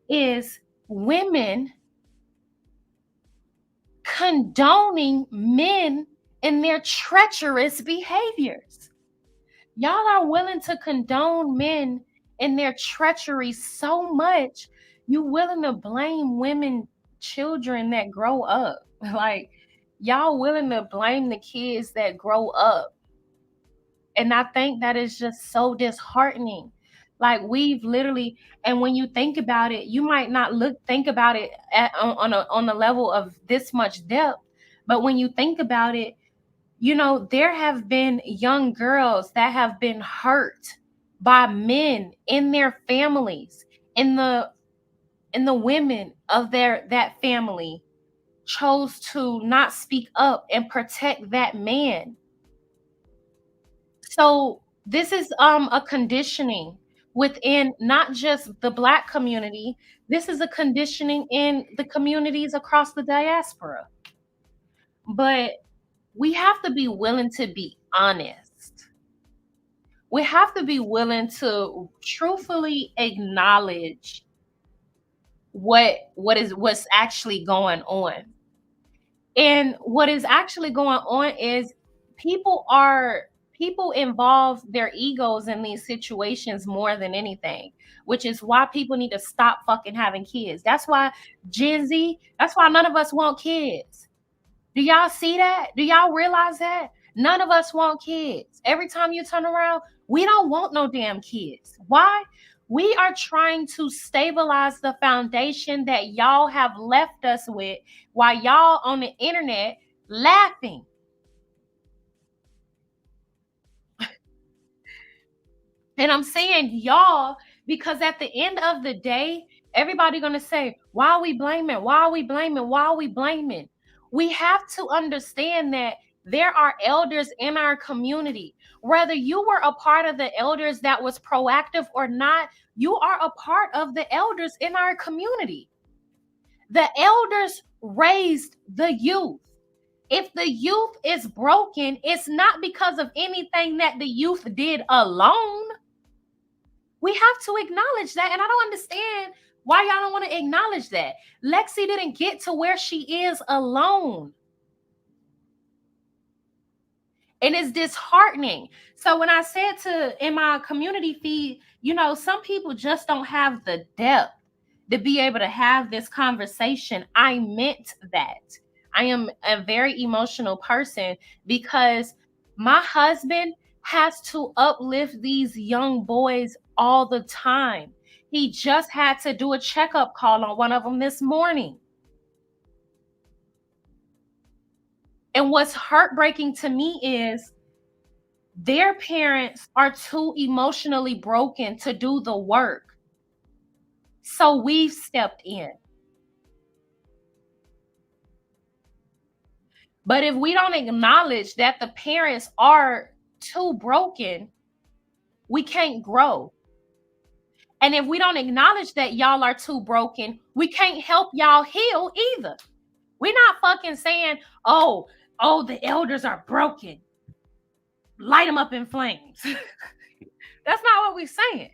is women condoning men in their treacherous behaviors. Y'all are willing to condone men in their treachery so much, you willing to blame women, children that grow up. Like, y'all willing to blame the kids that grow up. And I think that is just so disheartening. Like, we've literally, and when you think about it, you might not think about it on a level of this much depth, but when you think about it, there have been young girls that have been hurt by men in their families, and the women of that family chose to not speak up and protect that man. So this is a conditioning within not just the Black community. This is a conditioning in the communities across the diaspora. But we have to be willing to be honest. We have to be willing to truthfully acknowledge what's actually going on. And what is actually going on is people are people involve their egos in these situations more than anything, which is why people need to stop fucking having kids. That's why Gen Z, that's why none of us want kids. Do y'all see that? Do y'all realize that? None of us want kids. Every time you turn around, we don't want no damn kids. Why? We are trying to stabilize the foundation that y'all have left us with while y'all on the internet laughing. And I'm saying y'all because at the end of the day, everybody going to say, why are we blaming? Why are we blaming? Why are we blaming? We have to understand that there are elders in our community. Whether you were a part of the elders that was proactive or not, you are a part of the elders in our community. The elders raised the youth. If the youth is broken, it's not because of anything that the youth did alone. We have to acknowledge that. And I don't understand why y'all don't want to acknowledge that. Lexi didn't get to where she is alone. And it's disheartening. So when I said in my community feed, some people just don't have the depth to be able to have this conversation. I meant that. I am a very emotional person because my husband has to uplift these young boys all the time. He just had to do a checkup call on one of them this morning. And what's heartbreaking to me is their parents are too emotionally broken to do the work. So we've stepped in. But if we don't acknowledge that the parents are too broken, we can't grow. And if we don't acknowledge that y'all are too broken, we can't help y'all heal either. We're not fucking saying, oh, the elders are broken. Light them up in flames. That's not what we're saying.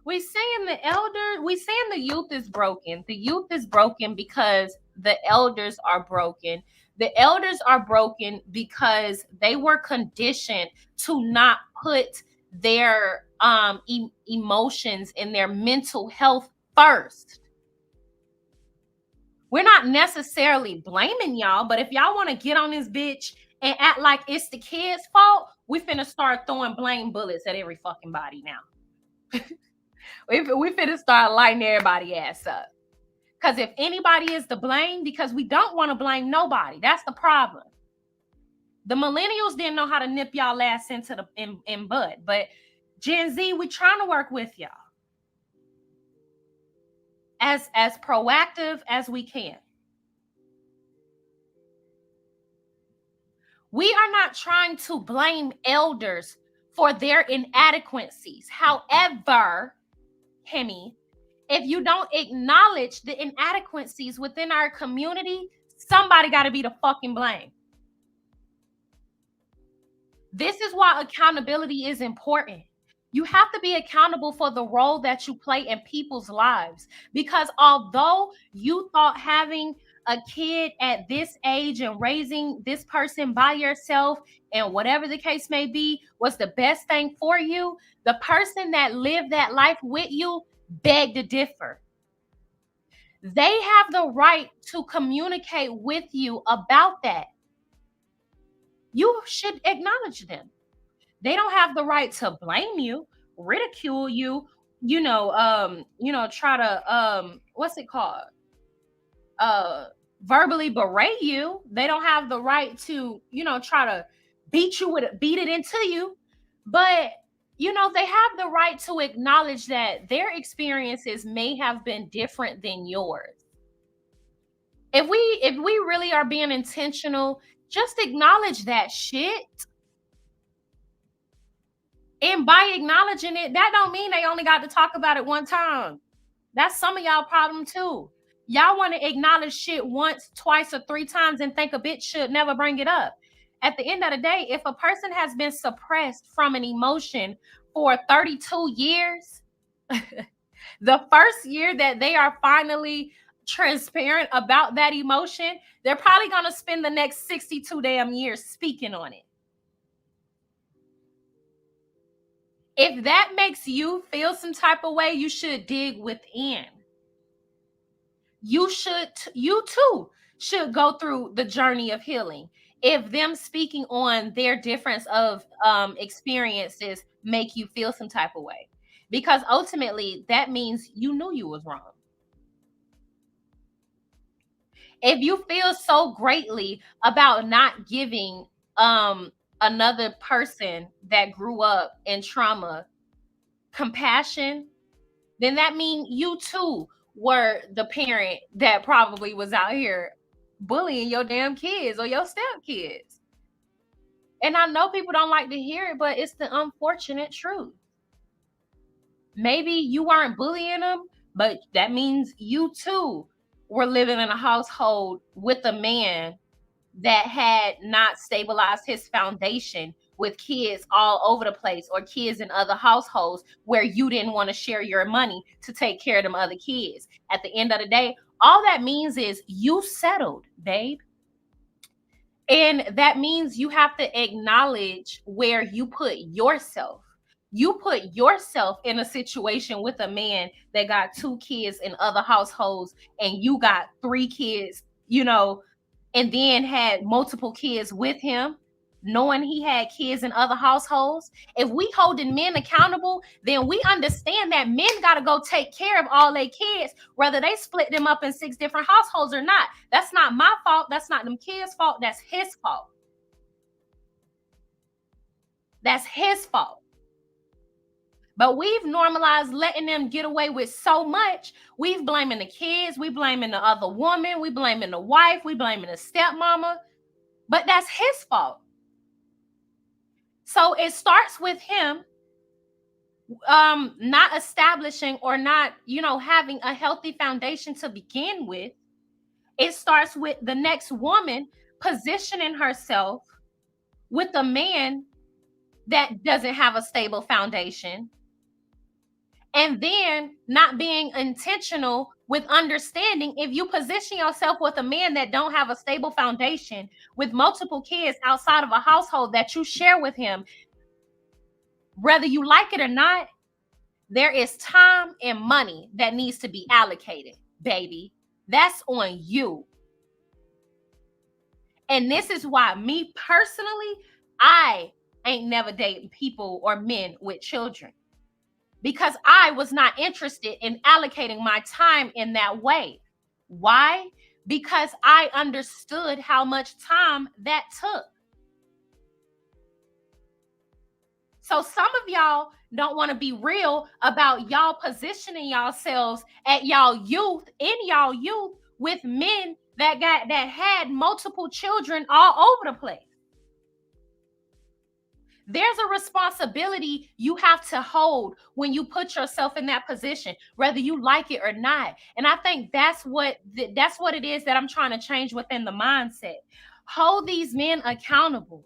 We're saying the youth is broken. The youth is broken because the elders are broken. The elders are broken because they were conditioned to not put their emotions and their mental health first. We're not necessarily blaming y'all, but if y'all want to get on this bitch and act like it's the kids' fault, we finna start throwing blame bullets at every fucking body now. we finna start lighting everybody ass up. Because if anybody is to blame, because we don't want to blame nobody, that's the problem. The millennials didn't know how to nip y'all ass into the in bud, but Gen Z, we trying to work with y'all as proactive as we can. We are not trying to blame elders for their inadequacies. However, Hemi, if you don't acknowledge the inadequacies within our community, somebody got to be the fucking blame. This is why accountability is important. You have to be accountable for the role that you play in people's lives. Because although you thought having a kid at this age and raising this person by yourself and whatever the case may be was the best thing for you, the person that lived that life with you begged to differ. They have the right to communicate with you about that. You should acknowledge them. They don't have the right to blame you, ridicule you, try to what's it called? Verbally berate you. They don't have the right to, try to beat it into you. But they have the right to acknowledge that their experiences may have been different than yours. If we really are being intentional, just acknowledge that shit. And by acknowledging it, that don't mean they only got to talk about it one time. That's some of y'all problem too. Y'all want to acknowledge shit once, twice, or three times and think a bitch should never bring it up. At the end of the day, if a person has been suppressed from an emotion for 32 years, the first year that they are finally transparent about that emotion, they're probably going to spend the next 62 damn years speaking on it. If that makes you feel some type of way, you should dig within. You too should go through the journey of healing. If them speaking on their difference of experiences make you feel some type of way, because ultimately that means you knew you was wrong. If you feel so greatly about not giving another person that grew up in trauma compassion, then that means you too were the parent that probably was out here bullying your damn kids or your stepkids. And I know people don't like to hear it, but it's the unfortunate truth. Maybe you weren't bullying them, but that means you too were living in a household with a man that had not stabilized his foundation with kids all over the place or kids in other households where you didn't want to share your money to take care of them other kids. At the end of the day, all that means is you settled, babe. And that means you have to acknowledge where you put yourself. You put yourself in a situation with a man that got 2 kids in other households and you got 3 kids, and then had multiple kids with him, knowing he had kids in other households. If we holding men accountable, then we understand that men got to go take care of all their kids, whether they split them up in 6 different households or not. That's not my fault. That's not them kids' fault. That's his fault. That's his fault. But we've normalized letting them get away with so much. We've blaming the kids. We blaming the other woman. We blaming the wife. We blaming the stepmama. But that's his fault. So it starts with him not establishing or not, having a healthy foundation to begin with. It starts with the next woman positioning herself with a man that doesn't have a stable foundation. And then not being intentional with understanding if you position yourself with a man that don't have a stable foundation with multiple kids outside of a household that you share with him, whether you like it or not, there is time and money that needs to be allocated, baby. That's on you. And this is why me personally, I ain't never dating people or men with children. Because I was not interested in allocating my time in that way. Why? Because I understood how much time that took. So some of y'all don't want to be real about y'all positioning yourselves at y'all youth, with men that had multiple children all over the place. There's a responsibility you have to hold when you put yourself in that position, whether you like it or not. And I think that's what it is that I'm trying to change within the mindset. Hold these men accountable.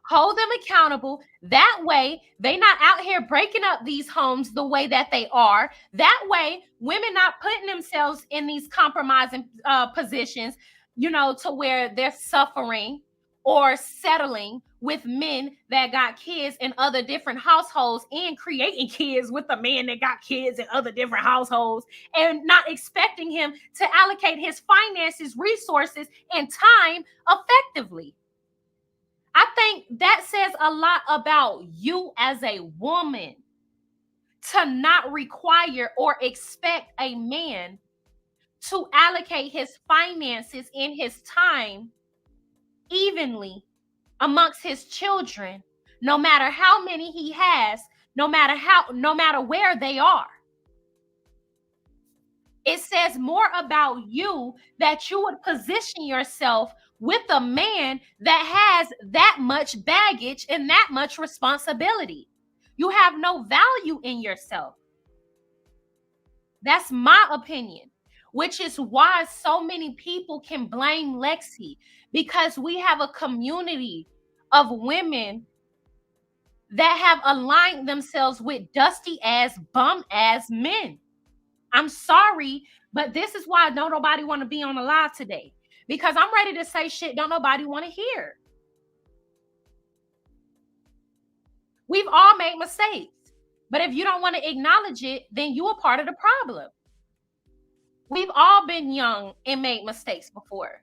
Hold them accountable. That way, they not out here breaking up these homes the way that they are. That way, women not putting themselves in these compromising positions, to where they're suffering or settling with men that got kids in other different households and creating kids with a man that got kids in other different households and not expecting him to allocate his finances, resources, and time effectively. I think that says a lot about you as a woman to not require or expect a man to allocate his finances and his time evenly amongst his children, no matter how many he has, no matter where they are. It says more about you that you would position yourself with a man that has that much baggage and that much responsibility. You have no value in yourself. That's my opinion, which is why so many people can blame Lexi, because we have a community of women that have aligned themselves with dusty ass, bum ass men. I'm sorry, but this is why don't nobody want to be on the live today, because I'm ready to say shit don't nobody want to hear. We've all made mistakes. But if you don't want to acknowledge it, then you are part of the problem. We've all been young and made mistakes before.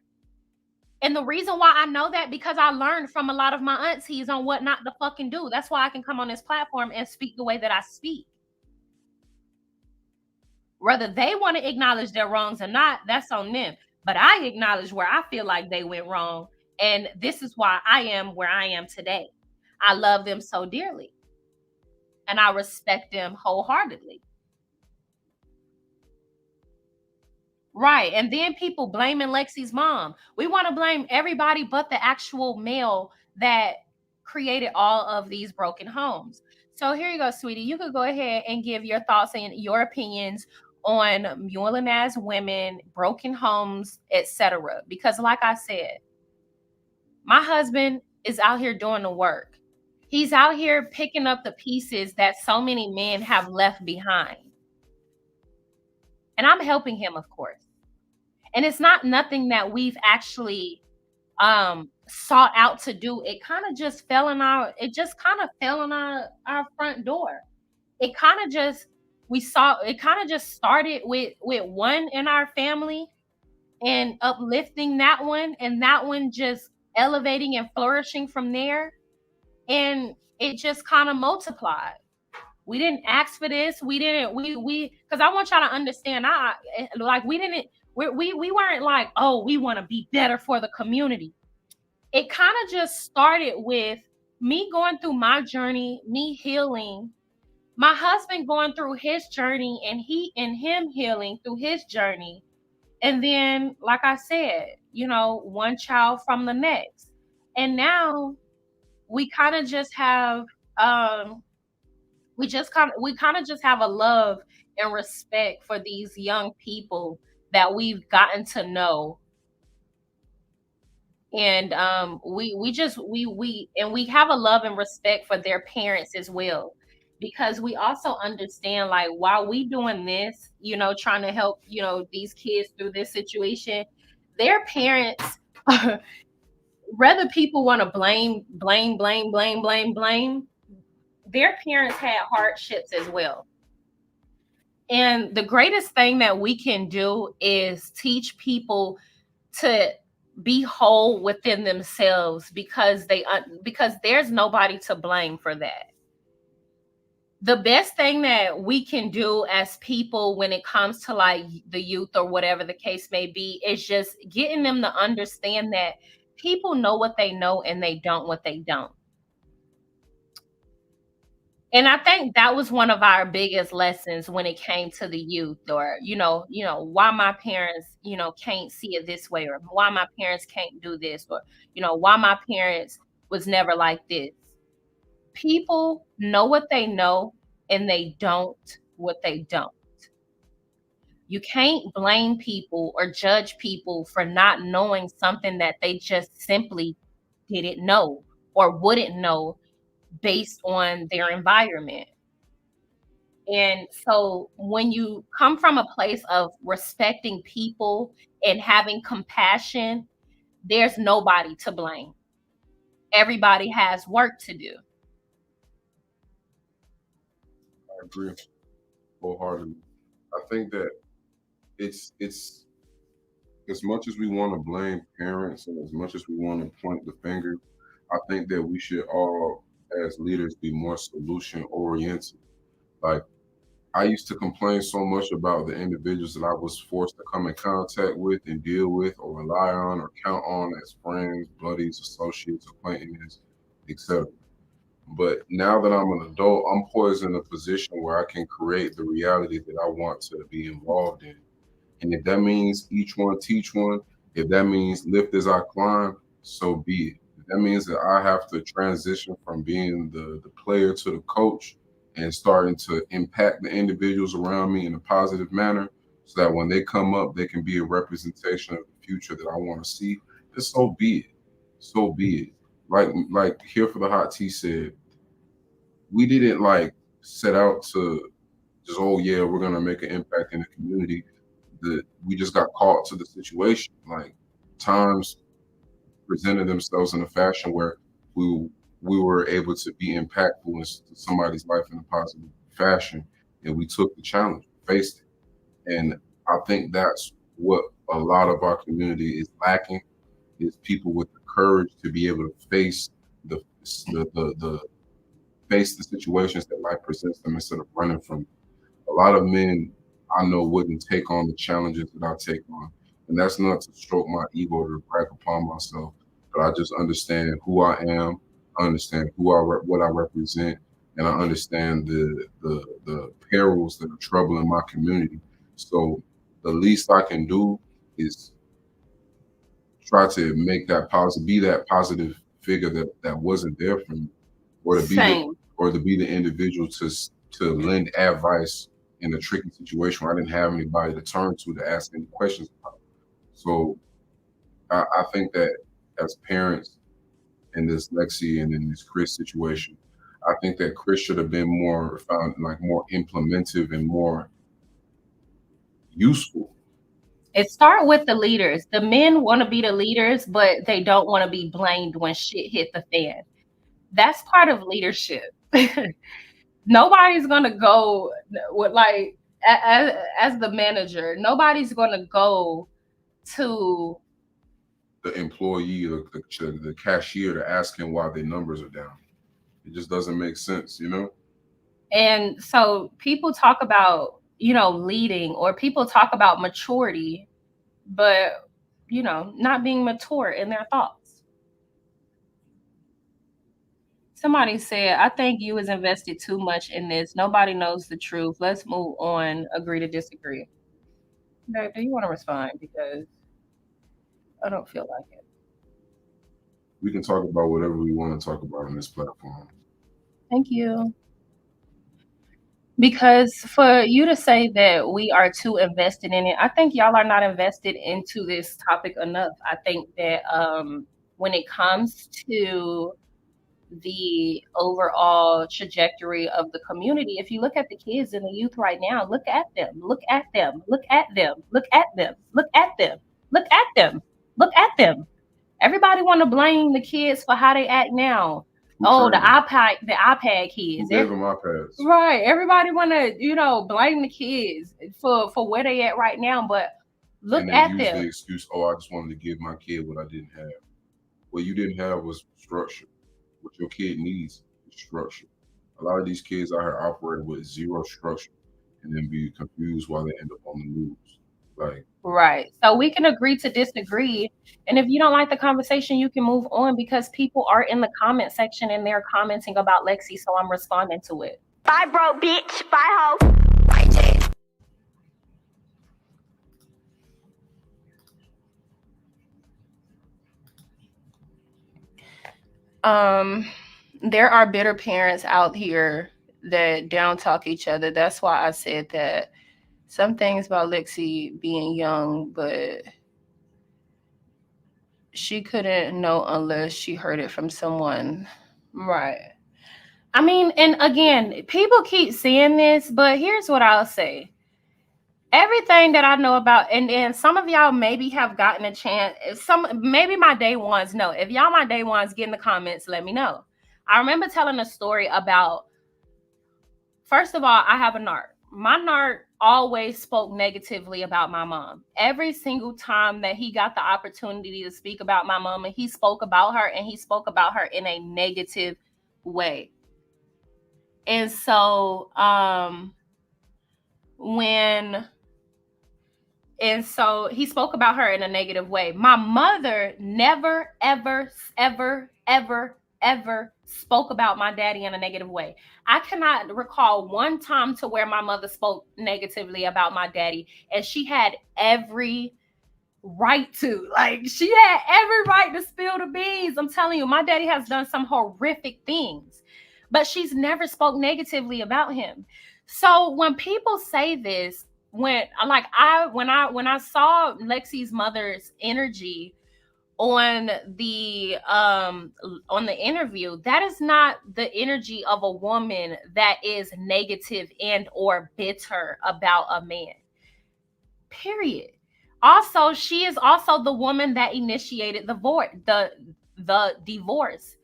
And the reason why I know that, because I learned from a lot of my aunties on what not to fucking do. That's why I can come on this platform and speak the way that I speak. Whether they want to acknowledge their wrongs or not, that's on them. But I acknowledge where I feel like they went wrong. And this is why I am where I am today. I love them so dearly. And I respect them wholeheartedly. Right. And then people blaming Lexi's mom. We want to blame everybody but the actual male that created all of these broken homes. So here you go, sweetie. You could go ahead and give your thoughts and your opinions on muling as women, broken homes, etc. Because like I said, my husband is out here doing the work. He's out here picking up the pieces that so many men have left behind. And I'm helping him, of course. And it's not nothing that we've actually sought out to do. It kind of just fell in our front door. It kind of just started with one in our family and uplifting that one, and that one just elevating and flourishing from there. And it just kind of multiplied. We didn't ask for this. We didn't, we, because I want y'all to understand, we weren't like, oh, we want to be better for the community. It kind of just started with me going through my journey, me healing, my husband going through his journey, and him healing through his journey. And then, like I said, one child from the next. And now we kind of just have, we kind of just have a love and respect for these young people that we've gotten to know. And we have a love and respect for their parents as well, because we also understand, like, while we doing this, trying to help, these kids through this situation, their parents, whether people want to blame, their parents had hardships as well. And the greatest thing that we can do is teach people to be whole within themselves, because there's nobody to blame for that. The best thing that we can do as people when it comes to like the youth or whatever the case may be is just getting them to understand that people know what they know and they don't what they don't. And I think that was one of our biggest lessons when it came to the youth, or, why my parents, can't see it this way, or why my parents can't do this, or, why my parents was never like this. People know what they know and they don't what they don't. You can't blame people or judge people for not knowing something that they just simply didn't know or wouldn't know based on their environment. And so when you come from a place of respecting people and having compassion, there's nobody to blame. Everybody has work to do. I agree wholeheartedly. I think that it's as much as we want to blame parents and as much as we want to point the finger, I think that we should all, as leaders, be more solution oriented. Like, I used to complain so much about the individuals that I was forced to come in contact with and deal with or rely on or count on as friends, buddies, associates, acquaintances, etc. But now that I'm an adult, I'm poised in a position where I can create the reality that I want to be involved in. And if that means each one teach one, if that means lift as I climb, so be it. If that means that I have to transition from being the player to the coach and starting to impact the individuals around me in a positive manner so that when they come up, they can be a representation of the future that I want to see, then so be it. So be it. Like Here for the Hot Tea said, we didn't like set out to just, oh yeah, we're gonna make an impact in the community. That we just got caught to the situation. Like, times presented themselves in a fashion where we we were able to be impactful in somebody's life in a positive fashion, and we took the challenge, faced it. And I think that's what a lot of our community is lacking, is people with the courage to be able to face the the face the situations that life presents them instead of running from it. A lot of men I know wouldn't take on the challenges that I take on. And that's not to stroke my ego or to brag upon myself, but I just understand who I am, I understand what I represent, and I understand the perils that are troubling my community. So the least I can do is try to make that positive, be that positive figure that wasn't there for me, or to be the Same. individual to lend advice in a tricky situation where I didn't have anybody to turn to ask any questions about. So I think that as parents in this Lexi and in this Chris situation, I think that Chris should have been more found like more implementive and more useful. It start with the leaders. The men want to be the leaders, but they don't want to be blamed when shit hit the fan. That's part of leadership. Nobody's gonna go with like as the manager. Nobody's gonna go to. The employee, the cashier, to ask him why their numbers are down. It just doesn't make sense, you know? And so people talk about, leading, or people talk about maturity, but, not being mature in their thoughts. Somebody said, I think you has invested too much in this. Nobody knows the truth. Let's move on. Agree to disagree. Okay, do you want to respond? Because I don't feel like it. We can talk about whatever we want to talk about on this platform. Thank you. Because for you to say that we are too invested in it, I think y'all are not invested into this topic enough. I think that when it comes to the overall trajectory of the community, if you look at the kids and the youth right now, look at them, look at them, look at them, look at them, look at them, look at them, look at them. Everybody want to blame the kids for how they act now. Oh, the iPad Who kids. gave them iPads? Right. Everybody want to, blame the kids for where they at right now, but look And they at use the them. excuse, oh, I just wanted to give my kid what I didn't have. What you didn't have was structure. What your kid needs is structure. A lot of these kids out here operate with zero structure and then be confused while they end up on the news. Like, Right. So we can agree to disagree. And if you don't like the conversation, you can move on, because people are in the comment section and they're commenting about Lexi. So I'm responding to it. Bye, bro, bitch. Bye, ho. There are bitter parents out here that down talk each other. That's why I said that some things about Lexi being young, but she couldn't know unless she heard it from someone. Right. I mean, and again, people keep saying this, but here's what I'll say. Everything that I know about, and some of y'all maybe have gotten a chance, maybe my day ones know. If y'all my day ones, get in the comments, let me know. I remember telling a story about, first of all, I have a NARC. My NARC always spoke negatively about my mom. Every single time that he got the opportunity to speak about my mom, and he spoke about her, and he spoke about her in a negative way. And so he spoke about her in a negative way. My mother never, ever, ever, ever, ever spoke about my daddy in a negative way. I cannot recall one time to where my mother spoke negatively about my daddy, and she had every right to. Like, she had every right to spill the beans. I'm telling you, my daddy has done some horrific things, but she's never spoke negatively about him. So when people say this, when I saw Lexi's mother's energy on the interview, that is not the energy of a woman that is negative and or bitter about a man. Period. Also, she is also the woman that initiated the divorce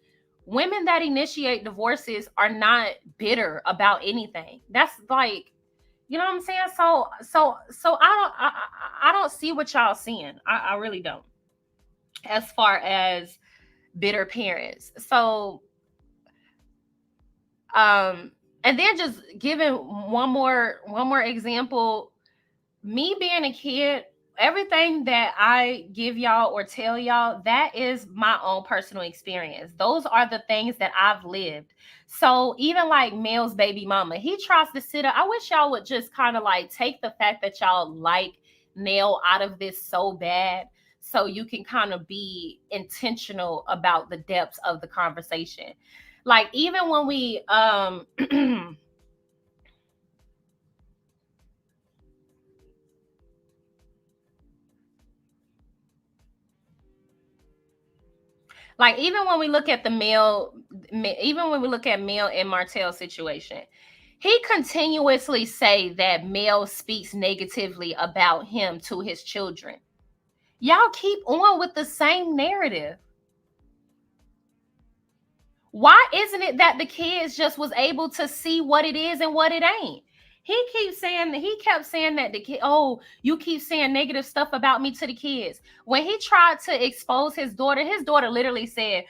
women that initiate divorces are not bitter about anything. That's like, you know what I'm saying? So I don't see what y'all seeing. I really don't. As far as bitter parents. So and then just giving one more example, me being a kid, everything that I give y'all or tell y'all, that is my own personal experience. Those are the things that I've lived. So even like Mel's baby mama, he tries to sit up. I wish y'all would just kind of like take the fact that y'all like Nell out of this so bad, so you can kind of be intentional about the depths of the conversation. Like even when we like even when we look at even when we look at Mel and Martel's situation, he continuously say that Mel speaks negatively about him to his children. Y'all keep on with the same narrative. Why isn't it that the kids just was able to see what it is and what it ain't? He kept saying that the kid, oh, you keep saying negative stuff about me to the kids. When he tried to expose his daughter literally said,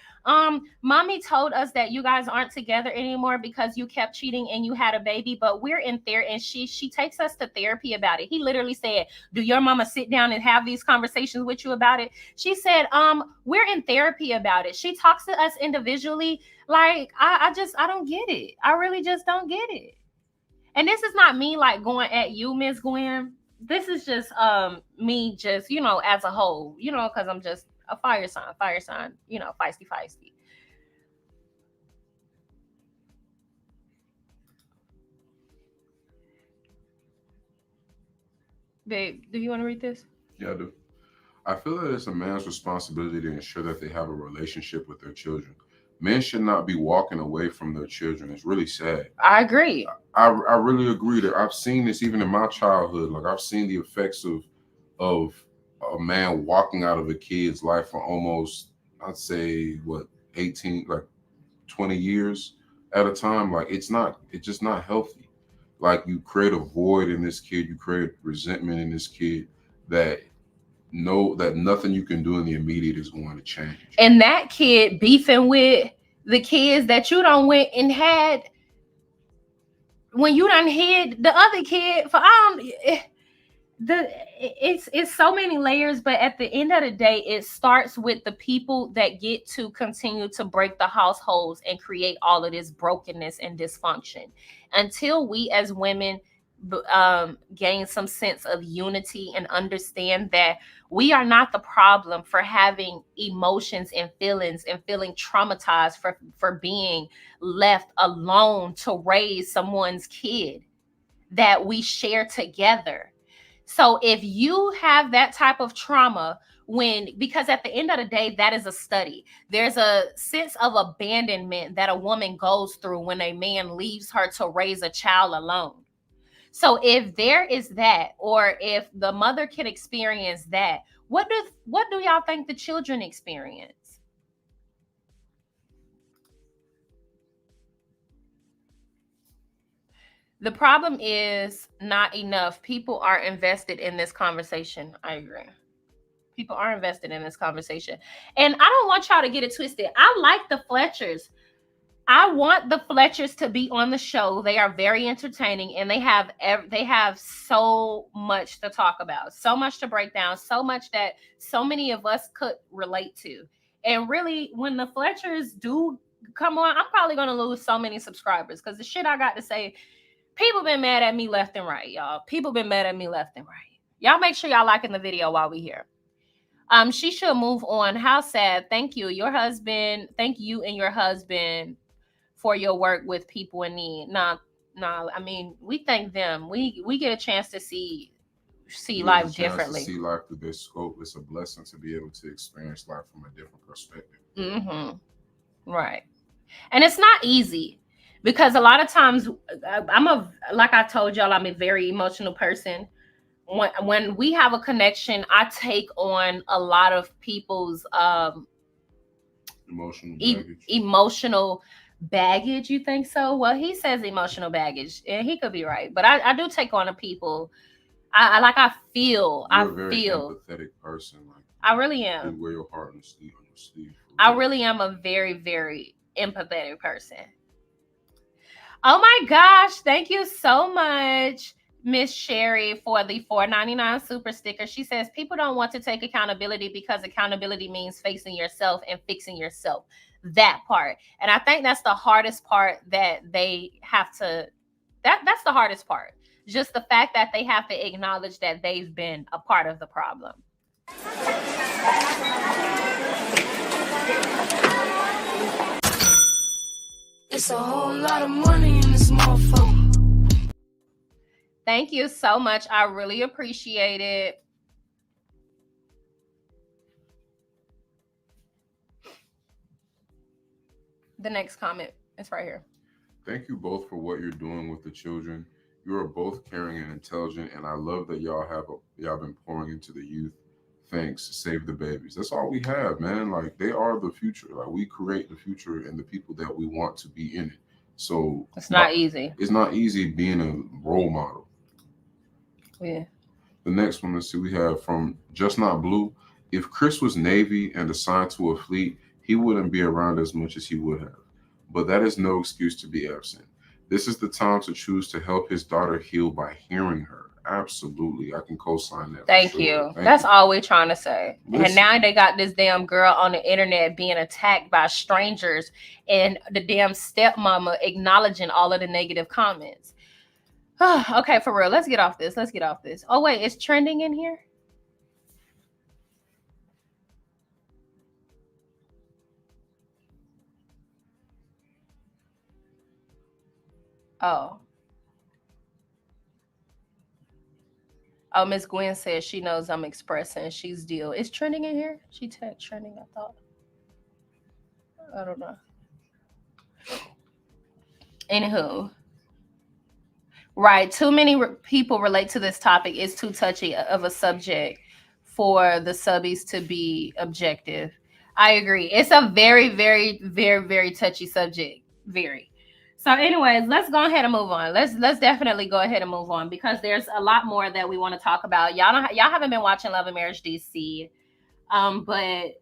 mommy told us that you guys aren't together anymore because you kept cheating and you had a baby, but we're in there and she takes us to therapy about it. He literally said, do your mama sit down and have these conversations with you about it? She said, we're in therapy about it. She talks to us individually. Like, I don't get it. I really just don't get it. And this is not me like going at you, Miss Gwen. This is just me just, as a whole, because I'm just a fire sign, feisty. Babe, do you want to read this? Yeah, I do. I feel that it's a man's responsibility to ensure that they have a relationship with their children. Men should not be walking away from their children. It's really sad. I agree. I really agree that I've seen this even in my childhood. Like I've seen the effects of a man walking out of a kid's life for almost, I'd say, 18, like 20 years at a time. Like it's just not healthy. Like you create a void in this kid, you create resentment in this kid that nothing you can do in the immediate is going to change. And that kid beefing with the kids that you done went and had when you done hid the other kid for it's so many layers, but at the end of the day, it starts with the people that get to continue to break the households and create all of this brokenness and dysfunction. Until we as women gain some sense of unity and understand that we are not the problem for having emotions and feelings and feeling traumatized for being left alone to raise someone's kid that we share together. So if you have that type of trauma, because at the end of the day, that is a study. There's a sense of abandonment that a woman goes through when a man leaves her to raise a child alone. So if there is that, or if the mother can experience that, what do y'all think the children experience? The problem is not enough people are invested in this conversation. I agree. People are invested in this conversation. And I don't want y'all to get it twisted. I like the Fletchers. I want the Fletchers to be on the show. They are very entertaining, and they have so much to talk about, so much to break down, so much that so many of us could relate to. And really, when the Fletchers do come on, I'm probably going to lose so many subscribers because the shit I got to say, people been mad at me left and right, y'all. People been mad at me left and right. Y'all make sure y'all liking the video while we here. She should move on. How sad. Thank you. Thank you and your husband for your work with people in need. Nah, I mean, we thank them. We get a chance to see life differently. See life through their scope. It's a blessing to be able to experience life from a different perspective. Mm-hmm. Right. And it's not easy because a lot of times like I told y'all, I'm a very emotional person. When we have a connection, I take on a lot of people's Emotional baggage. You think so? Well, he says emotional baggage, and he could be right. But I do take on the people. I feel. You're a very empathetic person. Like, I really am. You wear your heart on your sleeve. I really am a very, very empathetic person. Oh my gosh! Thank you so much, Miss Sherry, for the $4.99 super sticker. She says people don't want to take accountability because accountability means facing yourself and fixing yourself. That part. And I think that's the hardest part that they have to, that's the hardest part. Just the fact that they have to acknowledge that they've been a part of the problem. It's a whole lot of money in this motherfucker. Thank you so much. I really appreciate it. The next comment is right here. Thank you both for what you're doing with the children. You are both caring and intelligent, and I love that y'all been pouring into the youth. Thanks. Save the babies. That's all we have, man. Like, they are the future. Like, we create the future and the people that we want to be in it. So it's not easy. It's not easy being a role model. Yeah. The next one, let's see, we have from Just Not Blue. If Chris was Navy and assigned to a fleet, he wouldn't be around as much as he would have. But that is no excuse to be absent. This is the time to choose to help his daughter heal by hearing her. Absolutely. I can co-sign that. Thank you. That's all we're trying to say. Listen. And now they got this damn girl on the internet being attacked by strangers and the damn stepmama acknowledging all of the negative comments. Okay, for real. Let's get off this. Oh, wait. It's trending in here? Oh, Miss Gwen says she knows I'm expressing. She's deal. Is trending in here? She tagged trending, I thought. I don't know. Anywho. Right. Too many people relate to this topic. It's too touchy of a subject for the subbies to be objective. I agree. It's a very, very, very, very touchy subject. Very. So anyways, let's go ahead and move on. Let's definitely go ahead and move on because there's a lot more that we want to talk about. Y'all haven't been watching Love and Marriage DC. But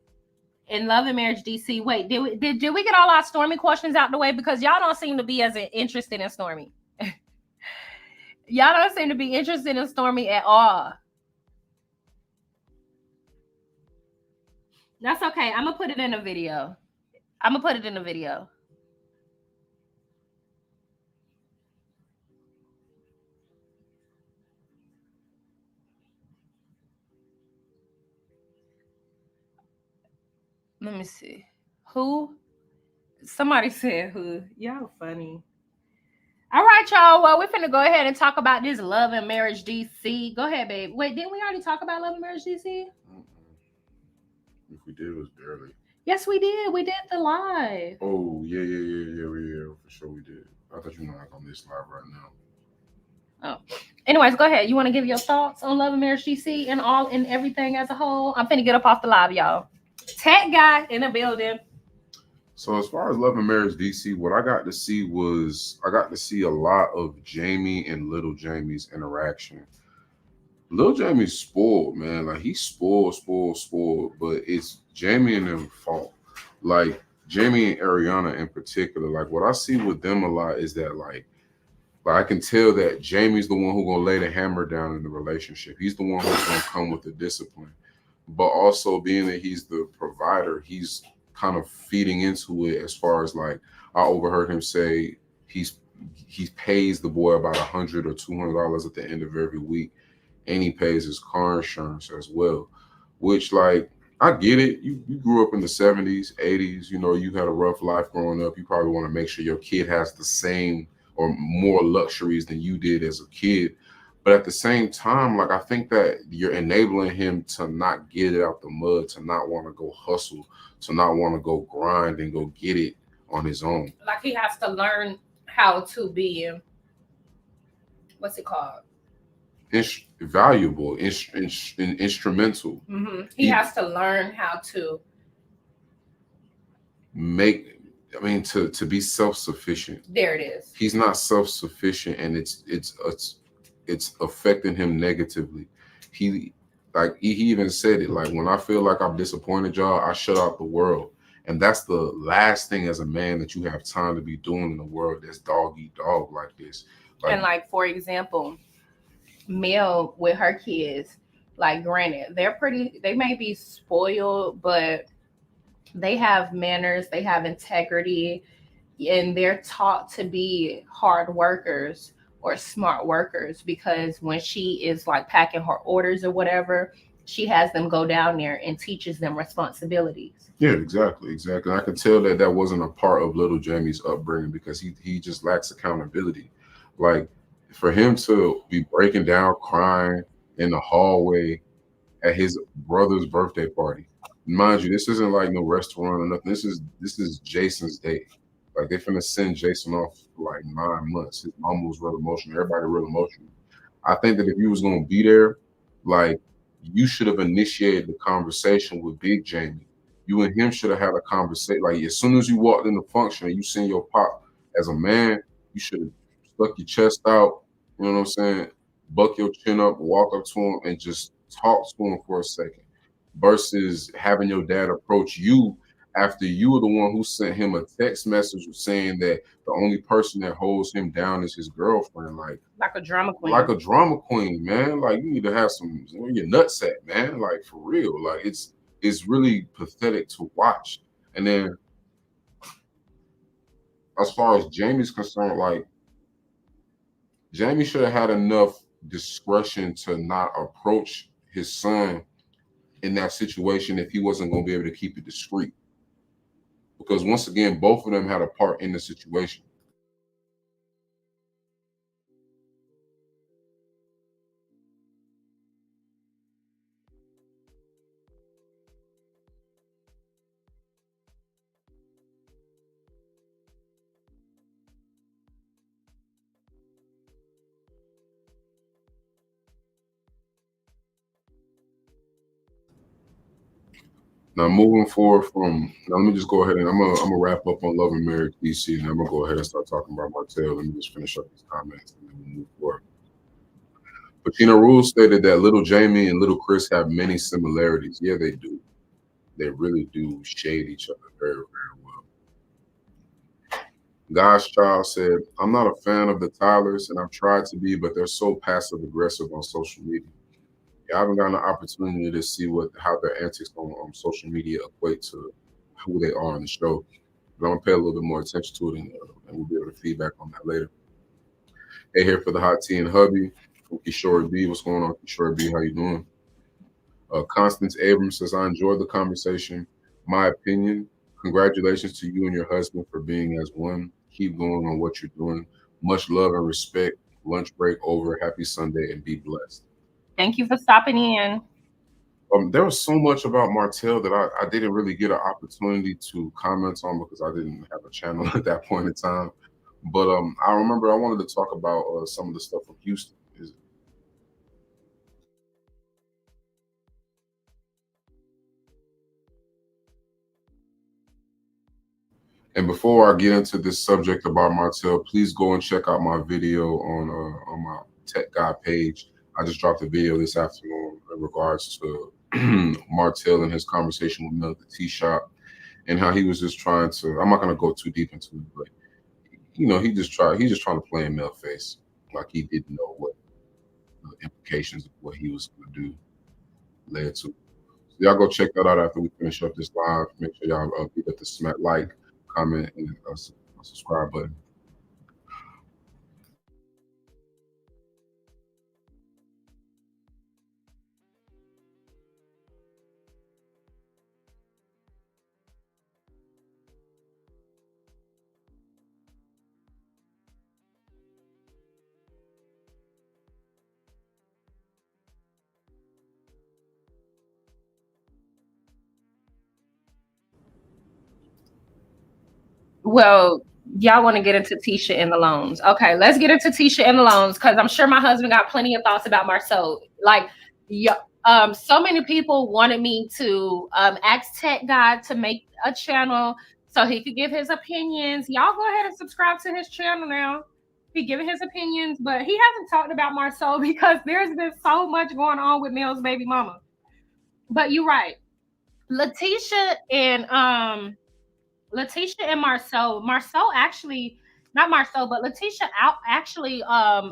in Love and Marriage DC, wait, did we get all our Stormy questions out the way? Because y'all don't seem to be as interested in Stormy. Y'all don't seem to be interested in Stormy at all. That's okay. I'm gonna put it in a video. Let me see. Who? Somebody said who. Y'all funny. All right, y'all. Well, we're finna go ahead and talk about this Love and Marriage DC. Go ahead, babe. Wait, didn't we already talk about Love and Marriage DC? If we did, it was barely. Yes, we did. We did the live. Oh, yeah. For sure we did. I thought you were not on this live right now. Oh. Anyways, go ahead. You want to give your thoughts on Love and Marriage DC and everything as a whole? I'm finna get up off the live, y'all. Tech guy in the building. So as far as Love and Marriage DC, what I got to see a lot of Jamie and Little Jamie's interaction. Little Jamie's spoiled, man. Like, he's spoiled, but it's Jamie and them fault. Like, Jamie and Ariana in particular, like, what I see with them a lot is that, like I can tell that Jamie's the one who's gonna lay the hammer down in the relationship. He's the one who's gonna come with the discipline. But also, being that he's the provider, he's kind of feeding into it as far as, like, I overheard him say he pays the boy about $100 or $200 at the end of every week, and he pays his car insurance as well. Which, like, I get it. You grew up in the 70s, 80s. You know, you had a rough life growing up. You probably want to make sure your kid has the same or more luxuries than you did as a kid. But at the same time, like, I think that you're enabling him to not get it out the mud, to not want to go hustle, to not want to go grind and go get it on his own. Like, he has to learn how to be, what's it called? Valuable, instrumental. Mm-hmm. He has to learn how to make. I mean, to be self sufficient. There it is. He's not self sufficient, and it's affecting him negatively. He he even said it like, when I feel like I've disappointed y'all, I shut out the world. And that's the last thing as a man that you have time to be doing in the world that's dog eat dog like this. And like, for example, Mel with her kids, like, granted, they may be spoiled, but they have manners, they have integrity, and they're taught to be hard workers or smart workers, because when she is like packing her orders or whatever, she has them go down there and teaches them responsibilities. Yeah, exactly. I could tell that that wasn't a part of little Jamie's upbringing, because he just lacks accountability. Like, for him to be breaking down, crying in the hallway at his brother's birthday party. Mind you, this isn't like no restaurant or nothing. This is Jason's day. Like, they finna send Jason off for like 9 months. His mom was real emotional. Everybody real emotional. I think that if you was gonna be there, like, you should have initiated the conversation with Big Jamie. You and him should have had a conversation. Like, as soon as you walked in the function and you seen your pop, as a man, you should have stuck your chest out. You know what I'm saying? Buck your chin up, walk up to him, and just talk to him for a second. Versus having your dad approach you after you were the one who sent him a text message saying that the only person that holds him down is his girlfriend. Like a drama queen. Like a drama queen, man. Like, you need to have some, where your nuts at, man. Like, for real. Like, it's really pathetic to watch. And then, as far as Jamie's concerned, like, Jamie should have had enough discretion to not approach his son in that situation if he wasn't going to be able to keep it discreet. Because once again, both of them had a part in the situation. Now, moving forward now, let me just go ahead and I'm gonna wrap up on Love and Marriage DC, and I'm gonna go ahead and start talking about Martel. Let me just finish up these comments and then we'll move forward. Patina Rule stated that little Jamie and little Chris have many similarities. Yeah, they do. They really do shade each other very, very well. God's Child said, I'm not a fan of the Tylers, and I've tried to be, but they're so passive aggressive on social media. I haven't gotten an opportunity to see how their antics on social media equate to who they are on the show. But I'm gonna pay a little bit more attention to it, and we'll be able to feedback on that later. Hey, here for the hot tea and hubby from Kishore B. What's going on, Kishore B? How you doing? Constance Abrams says, I enjoyed the conversation. My opinion, congratulations to you and your husband for being as one. Keep going on what you're doing. Much love and respect. Lunch break over. Happy Sunday and be blessed. Thank you for stopping in. There was so much about Martel that I didn't really get an opportunity to comment on because I didn't have a channel at that point in time. But I remember I wanted to talk about some of the stuff from Houston. And before I get into this subject about Martel, please go and check out my video on my Tech Guy page. I just dropped a video this afternoon in regards to Martel and his conversation with Mel at the tea shop, and how he was just trying to. I'm not going to go too deep into it, but he's just trying to play in Mel face, like he didn't know what the implications of what he was going to do led to. So y'all go check that out after we finish up this live. Make sure y'all hit the smack like, comment, and subscribe button. Well, y'all want to get into Tisha and the loans. Okay, let's get into Tisha and the loans, because I'm sure my husband got plenty of thoughts about Marceau. Like, so many people wanted me to ask Tech God to make a channel so he could give his opinions. Y'all go ahead and subscribe to his channel now. He giving his opinions, but he hasn't talked about Marcel because there's been so much going on with Mel's baby mama. But you're right. Letitia and Marcel actually, not Marcel, but Letitia actually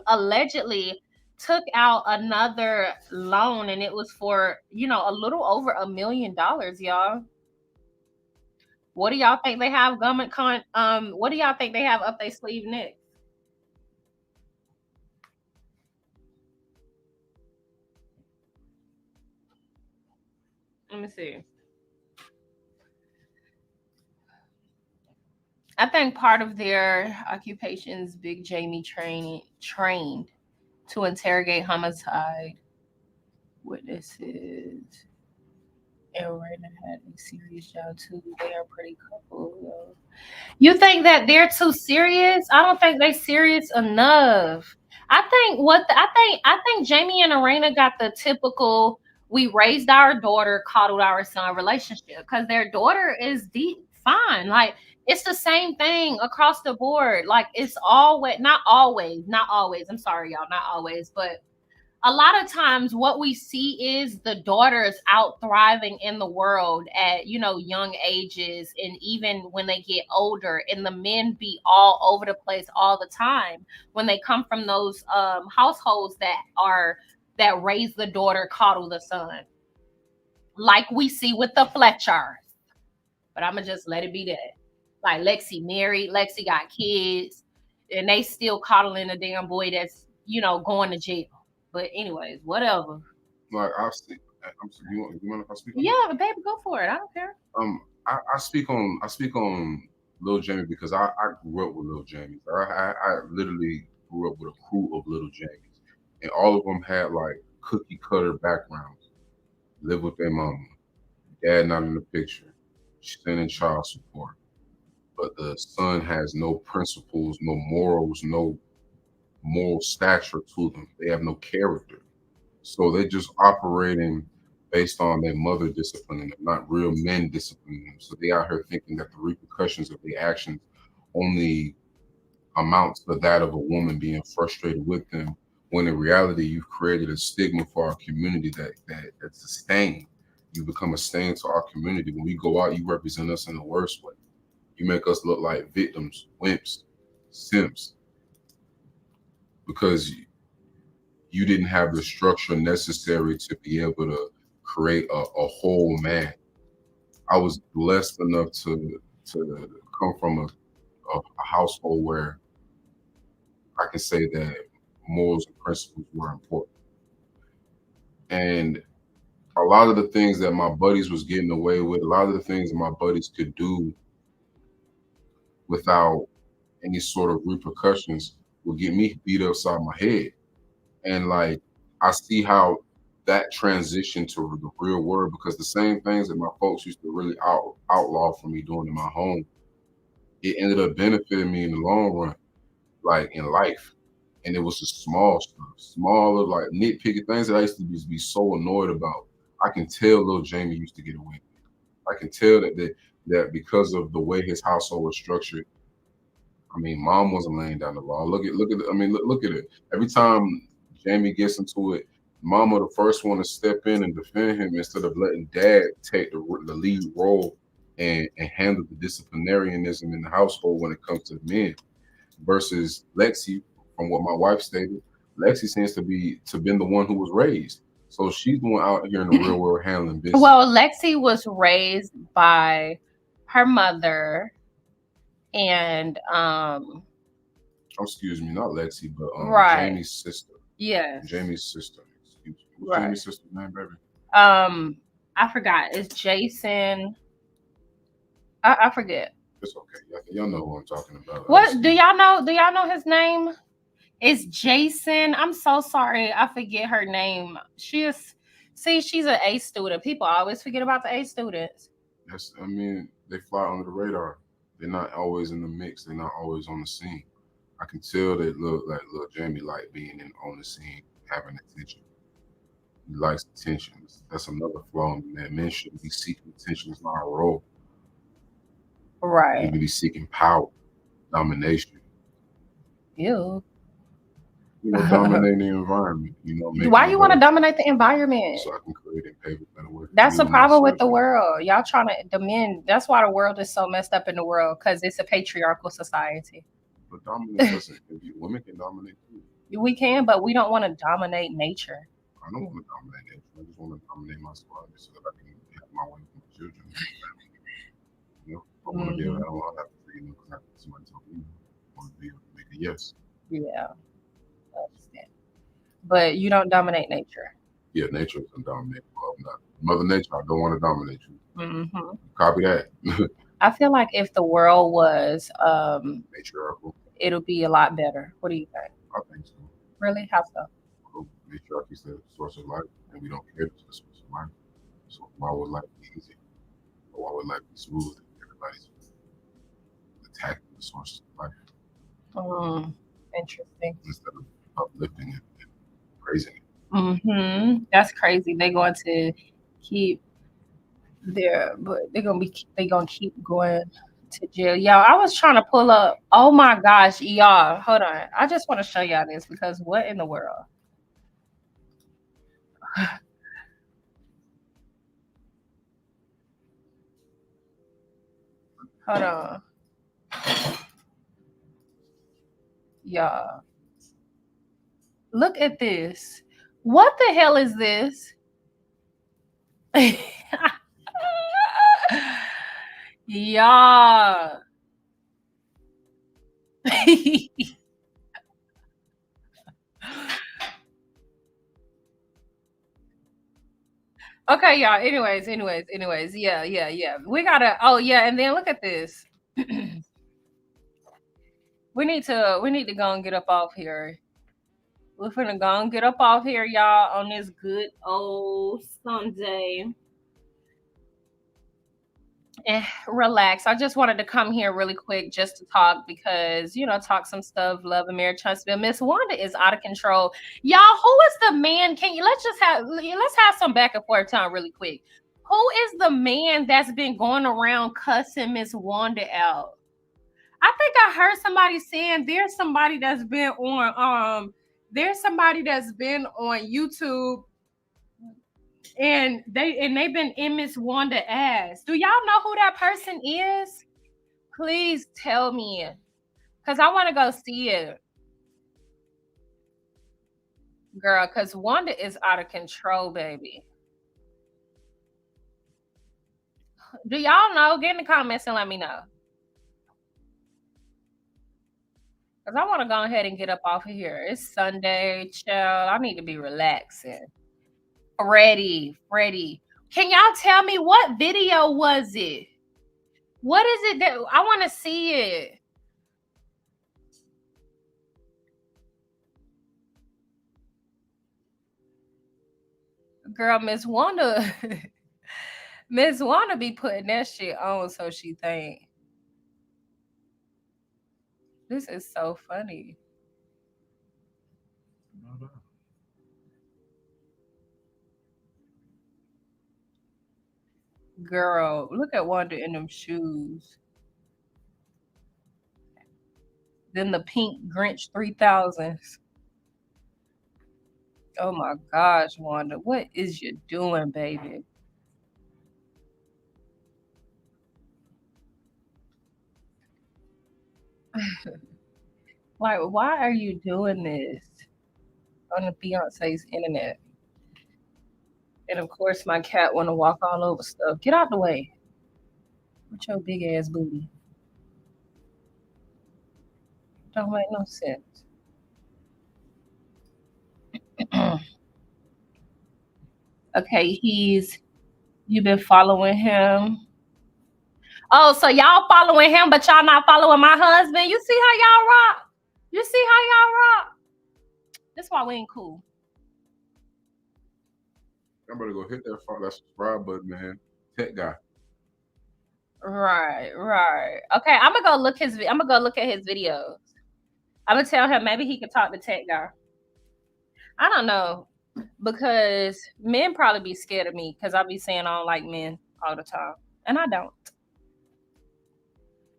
allegedly took out another loan, and it was for, you know, a little over $1 million, y'all. What do y'all think they have what do y'all think they have up their sleeve next? Let me see. I think part of their occupations, Big Jamie trained to interrogate homicide witnesses. And Raina had a serious job too. They are pretty couple. Though. You think that they're too serious? I don't think they're serious enough. I think Jamie and Arena got the typical we raised our daughter, coddled our son relationship because their daughter is deep fine. Like it's the same thing across the board. Like it's always not always. I'm sorry, y'all, not always, but a lot of times what we see is the daughters out thriving in the world at, you know, young ages, and even when they get older, and the men be all over the place all the time when they come from those households that raise the daughter, coddle the son, like we see with the Fletchers. But I'm gonna just let it be that. Like Lexi married, Lexi got kids, and they still coddling a damn boy that's, you know, going to jail. But anyways, whatever. Like I speak, you want if I speak? Yeah, baby, go for it. I don't care. I speak on Lil Jamie because I grew up with Lil Jamie. I literally grew up with a crew of Little Jamies, and all of them had like cookie cutter backgrounds. Live with their mama, dad not in the picture, sending child support, but the son has no principles, no morals, no moral stature to them. They have no character. So they're just operating based on their mother disciplining them, not real men disciplining them. So they out here thinking that the repercussions of their actions only amount to that of a woman being frustrated with them. When in reality, you've created a stigma for our community that's a stain. You become a stain to our community. When we go out, you represent us in the worst way. You make us look like victims, wimps, simps, because you didn't have the structure necessary to be able to create a whole man. I was blessed enough to come from a household where I can say that morals and principles were important. And a lot of the things that my buddies was getting away with, a lot of the things that my buddies could do without any sort of repercussions would get me beat upside my head. And like I see how that transition to the real world, because the same things that my folks used to really outlaw for me doing in my home, it ended up benefiting me in the long run, like in life. And it was the small stuff, smaller like nitpicky things that I used to be so annoyed about. I can tell little Jamie used to get away with it. I can tell that because of the way his household was structured. I mean, mom wasn't laying down the law. Look at it. Every time Jamie gets into it, mama the first one to step in and defend him instead of letting dad take the lead role and handle the disciplinarianism in the household when it comes to men. Versus Lexi, from what my wife stated, Lexi seems to been the one who was raised. So she's the one out here in the real world handling business. Well, Lexi was raised by her mother and excuse me, not Lexi, but right. Jamie's sister. Yeah. Jamie's sister. Excuse me. What's right. Jamie's sister's name, baby? I forgot. It's Jason. I forget. It's okay. Y'all know who I'm talking about. What do y'all know? Do y'all know his name? It's Jason. I'm so sorry. I forget her name. She's an A student. People always forget about the A students. Yes, I mean, they fly under the radar. They're not always in the mix. They're not always on the scene. I can tell that little Jamie like being on the scene, having attention. He likes attention. That's another flaw in that men shouldn't be seeking attention. It's not a role. Right. You're really seeking power, domination. Ew. Dominate the environment. Why you want to dominate the environment? So I can create and pave a better way. That's the problem with the world. Y'all trying to, the men, that's why the world is so messed up in the world, because it's a patriarchal society. But dominance doesn't. Women can dominate too. We can, but we don't want to dominate nature. I don't want to dominate nature. I just want to dominate my squad so that I can have my way with my children. I want to be able to, I don't have to figure because I have somebody tell me. I want to be able to make a yes. Yeah. But you don't dominate nature. Yeah, nature can dominate. Well, not Mother Nature. I don't want to dominate you. Mm-hmm. Copy that. I feel like if the world was matriarchal, it'll be a lot better. What do you think? I think so. Really? How so? Well, matriarchy is the source of life, and we don't care it's the source of life. So why would life be easy? Or why would life be smooth? Everybody's attacking the source of life. Interesting. Instead of uplifting it and praising it. That's crazy. They're going to keep there, but they're gonna keep going to jail. Y'all, I was trying to pull up. Oh my gosh, y'all. Hold on. I just want to show y'all this because what in the world? Hold on. Y'all. Look at this. What the hell is this? Yeah. Okay, y'all. Anyways. Yeah. We gotta. Oh yeah, and then look at this. we need to go and get up off here. We're finna go and get up off here, y'all, on this good old Sunday. And relax. I just wanted to come here really quick just to talk because, talk some stuff. Love and marriage, Huntsville. Miss Wanda is out of control. Y'all, who is the man? Let's have some back and forth time really quick. Who is the man that's been going around cussing Miss Wanda out? I think I heard somebody saying there's somebody that's been on YouTube and they've been in Miss Wanda ass. Do y'all know who that person is? Please tell me, because I want to go see it, girl. Because Wanda is out of control, baby. Do y'all know? Get in the comments and let me know. Because I want to go ahead and get up off of here. It's Sunday, child. I need to be relaxing. Freddie. Can y'all tell me what video was it? What is it that I want to see it? Girl, Miss Wanda. Miss Wanda be putting that shit on, so she think. This is so funny. Girl, look at Wanda in them shoes. Then the pink Grinch 3000s. Oh my gosh, Wanda, what is you doing, baby? Like, why are you doing this on the Beyonce's internet? And of course, my cat want to walk all over stuff. Get out the way. With your big ass booty. Don't make no sense. Okay, you've been following him. Oh, so y'all following him, but y'all not following my husband. You see how y'all rock? That's why we ain't cool. I'm gonna go hit that subscribe button, man. Tech guy. Right. Okay, I'm gonna go look at his videos. I'm gonna tell him maybe he could talk to Tech guy. I don't know, because men probably be scared of me because I be saying I don't like men all the time, and I don't.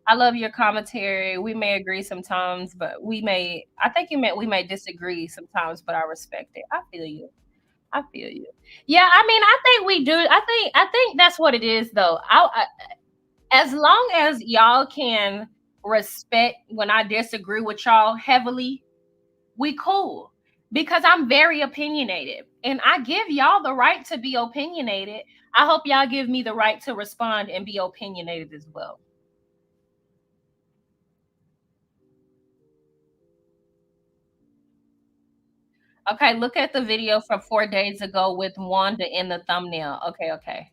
I love your commentary. We may agree sometimes, but I think you meant we may disagree sometimes, but I respect it. I feel you. I feel you. Yeah, I mean, I think we do. I think that's what it is, though. As long as y'all can respect when I disagree with y'all heavily, we cool. Because I'm very opinionated, and I give y'all the right to be opinionated. I hope y'all give me the right to respond and be opinionated as well. Okay, look at the video from 4 days ago with Wanda in the thumbnail. Okay.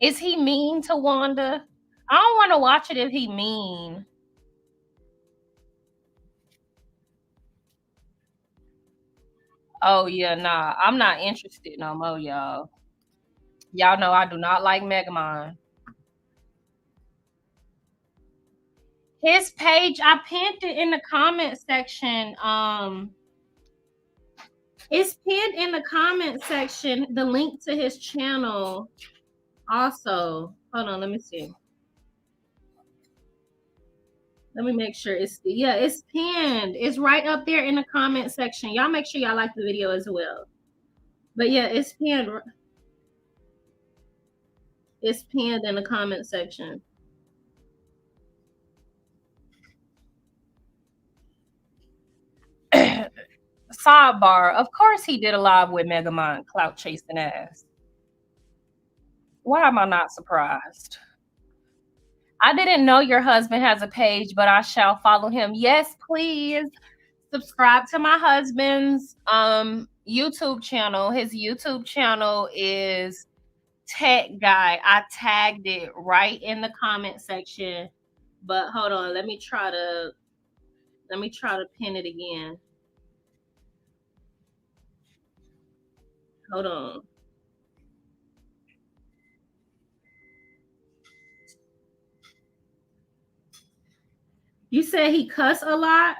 Is he mean to Wanda? I don't want to watch it if he mean. Oh yeah, nah. I'm not interested no more, y'all. Y'all know I do not like Megamon. His page, I pinned it in the comment section. It's pinned in the comment section, the link to his channel. Also, hold on, let me see. Let me make sure it's pinned. It's right up there in the comment section. Y'all make sure y'all like the video as well. But yeah, it's pinned. It's pinned in the comment section. Sidebar. Of course he did a live with Megamon, clout chasing ass. Why am I not surprised? I didn't know your husband has a page, but I shall follow him. Yes, please subscribe to my husband's YouTube channel. His YouTube channel is Tech Guy. I tagged it right in the comment section. But hold on, let me try to pin it again. Hold on. You said he cuss a lot?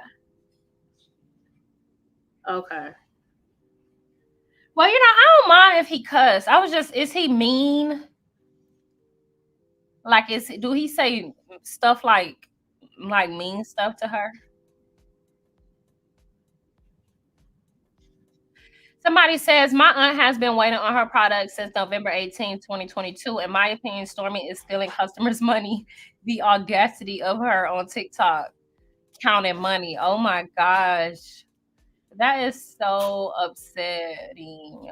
Okay. Well, I don't mind if he cuss. Is he mean? Like, do he say stuff like mean stuff to her? Somebody says, my aunt has been waiting on her product since November 18, 2022. In my opinion, Stormy is stealing customers' money. The audacity of her on TikTok counting money. Oh my gosh. That is so upsetting.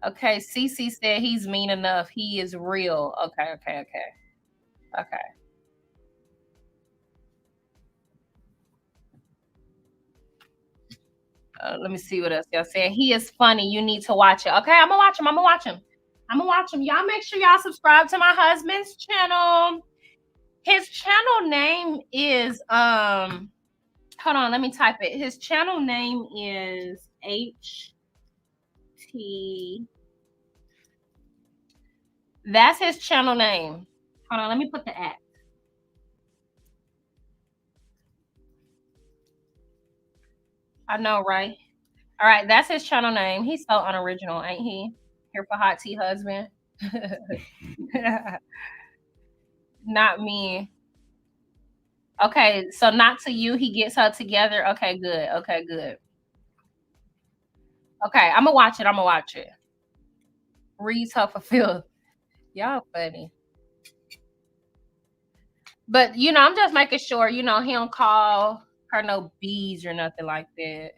Okay, Cece said he's mean enough. He is real. Okay. Let me see what else y'all saying. He is funny. You need to watch it. Okay, I'm gonna watch him. Y'all make sure y'all subscribe to my husband's channel. His channel name is hold on, let me type it. His channel name is HT. That's his channel name. Hold on, let me put the at. I know, right? All right, that's his channel name. He's so unoriginal, ain't he? Here for hot tea husband. Not me. Okay, so not to you. He gets her together. Okay, good. Okay, I'm gonna watch it. Reads her for filth. Y'all funny. But I'm just making sure, he don't call her no bees or nothing like that.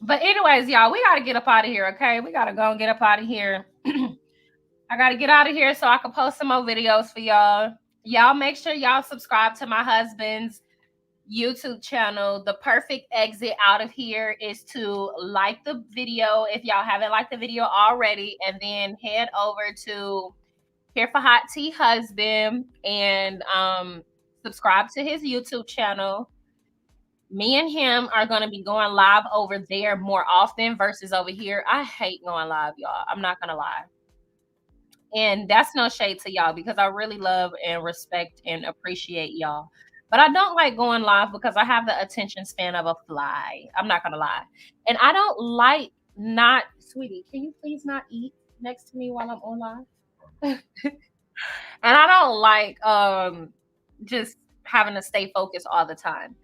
But anyways, y'all, we gotta get up out of here, okay? We gotta go and get up out of here. I gotta get out of here so I can post some more videos for y'all. Y'all make sure y'all subscribe to my husband's YouTube channel. The perfect exit out of here is to like the video if y'all haven't liked the video already, and then head over to Here for Hot Tea Husband and subscribe to his YouTube channel. Me and him are going to be going live over there more often versus over here. I hate going live, y'all. I'm not going to lie. And that's no shade to y'all because I really love and respect and appreciate y'all. But I don't like going live because I have the attention span of a fly. I'm not going to lie. And I don't like sweetie, can you please not eat next to me while I'm on live? And I don't like just having to stay focused all the time.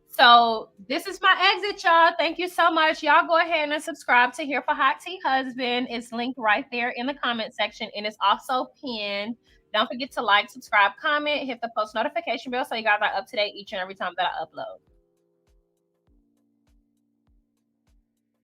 So this is my exit, y'all. Thank you so much. Y'all go ahead and subscribe to Here for Hot Tea Husband. It's linked right there in the comment section, and it's also pinned. Don't forget to like, subscribe, comment, hit the post notification bell so you guys are up to date each and every time that I upload.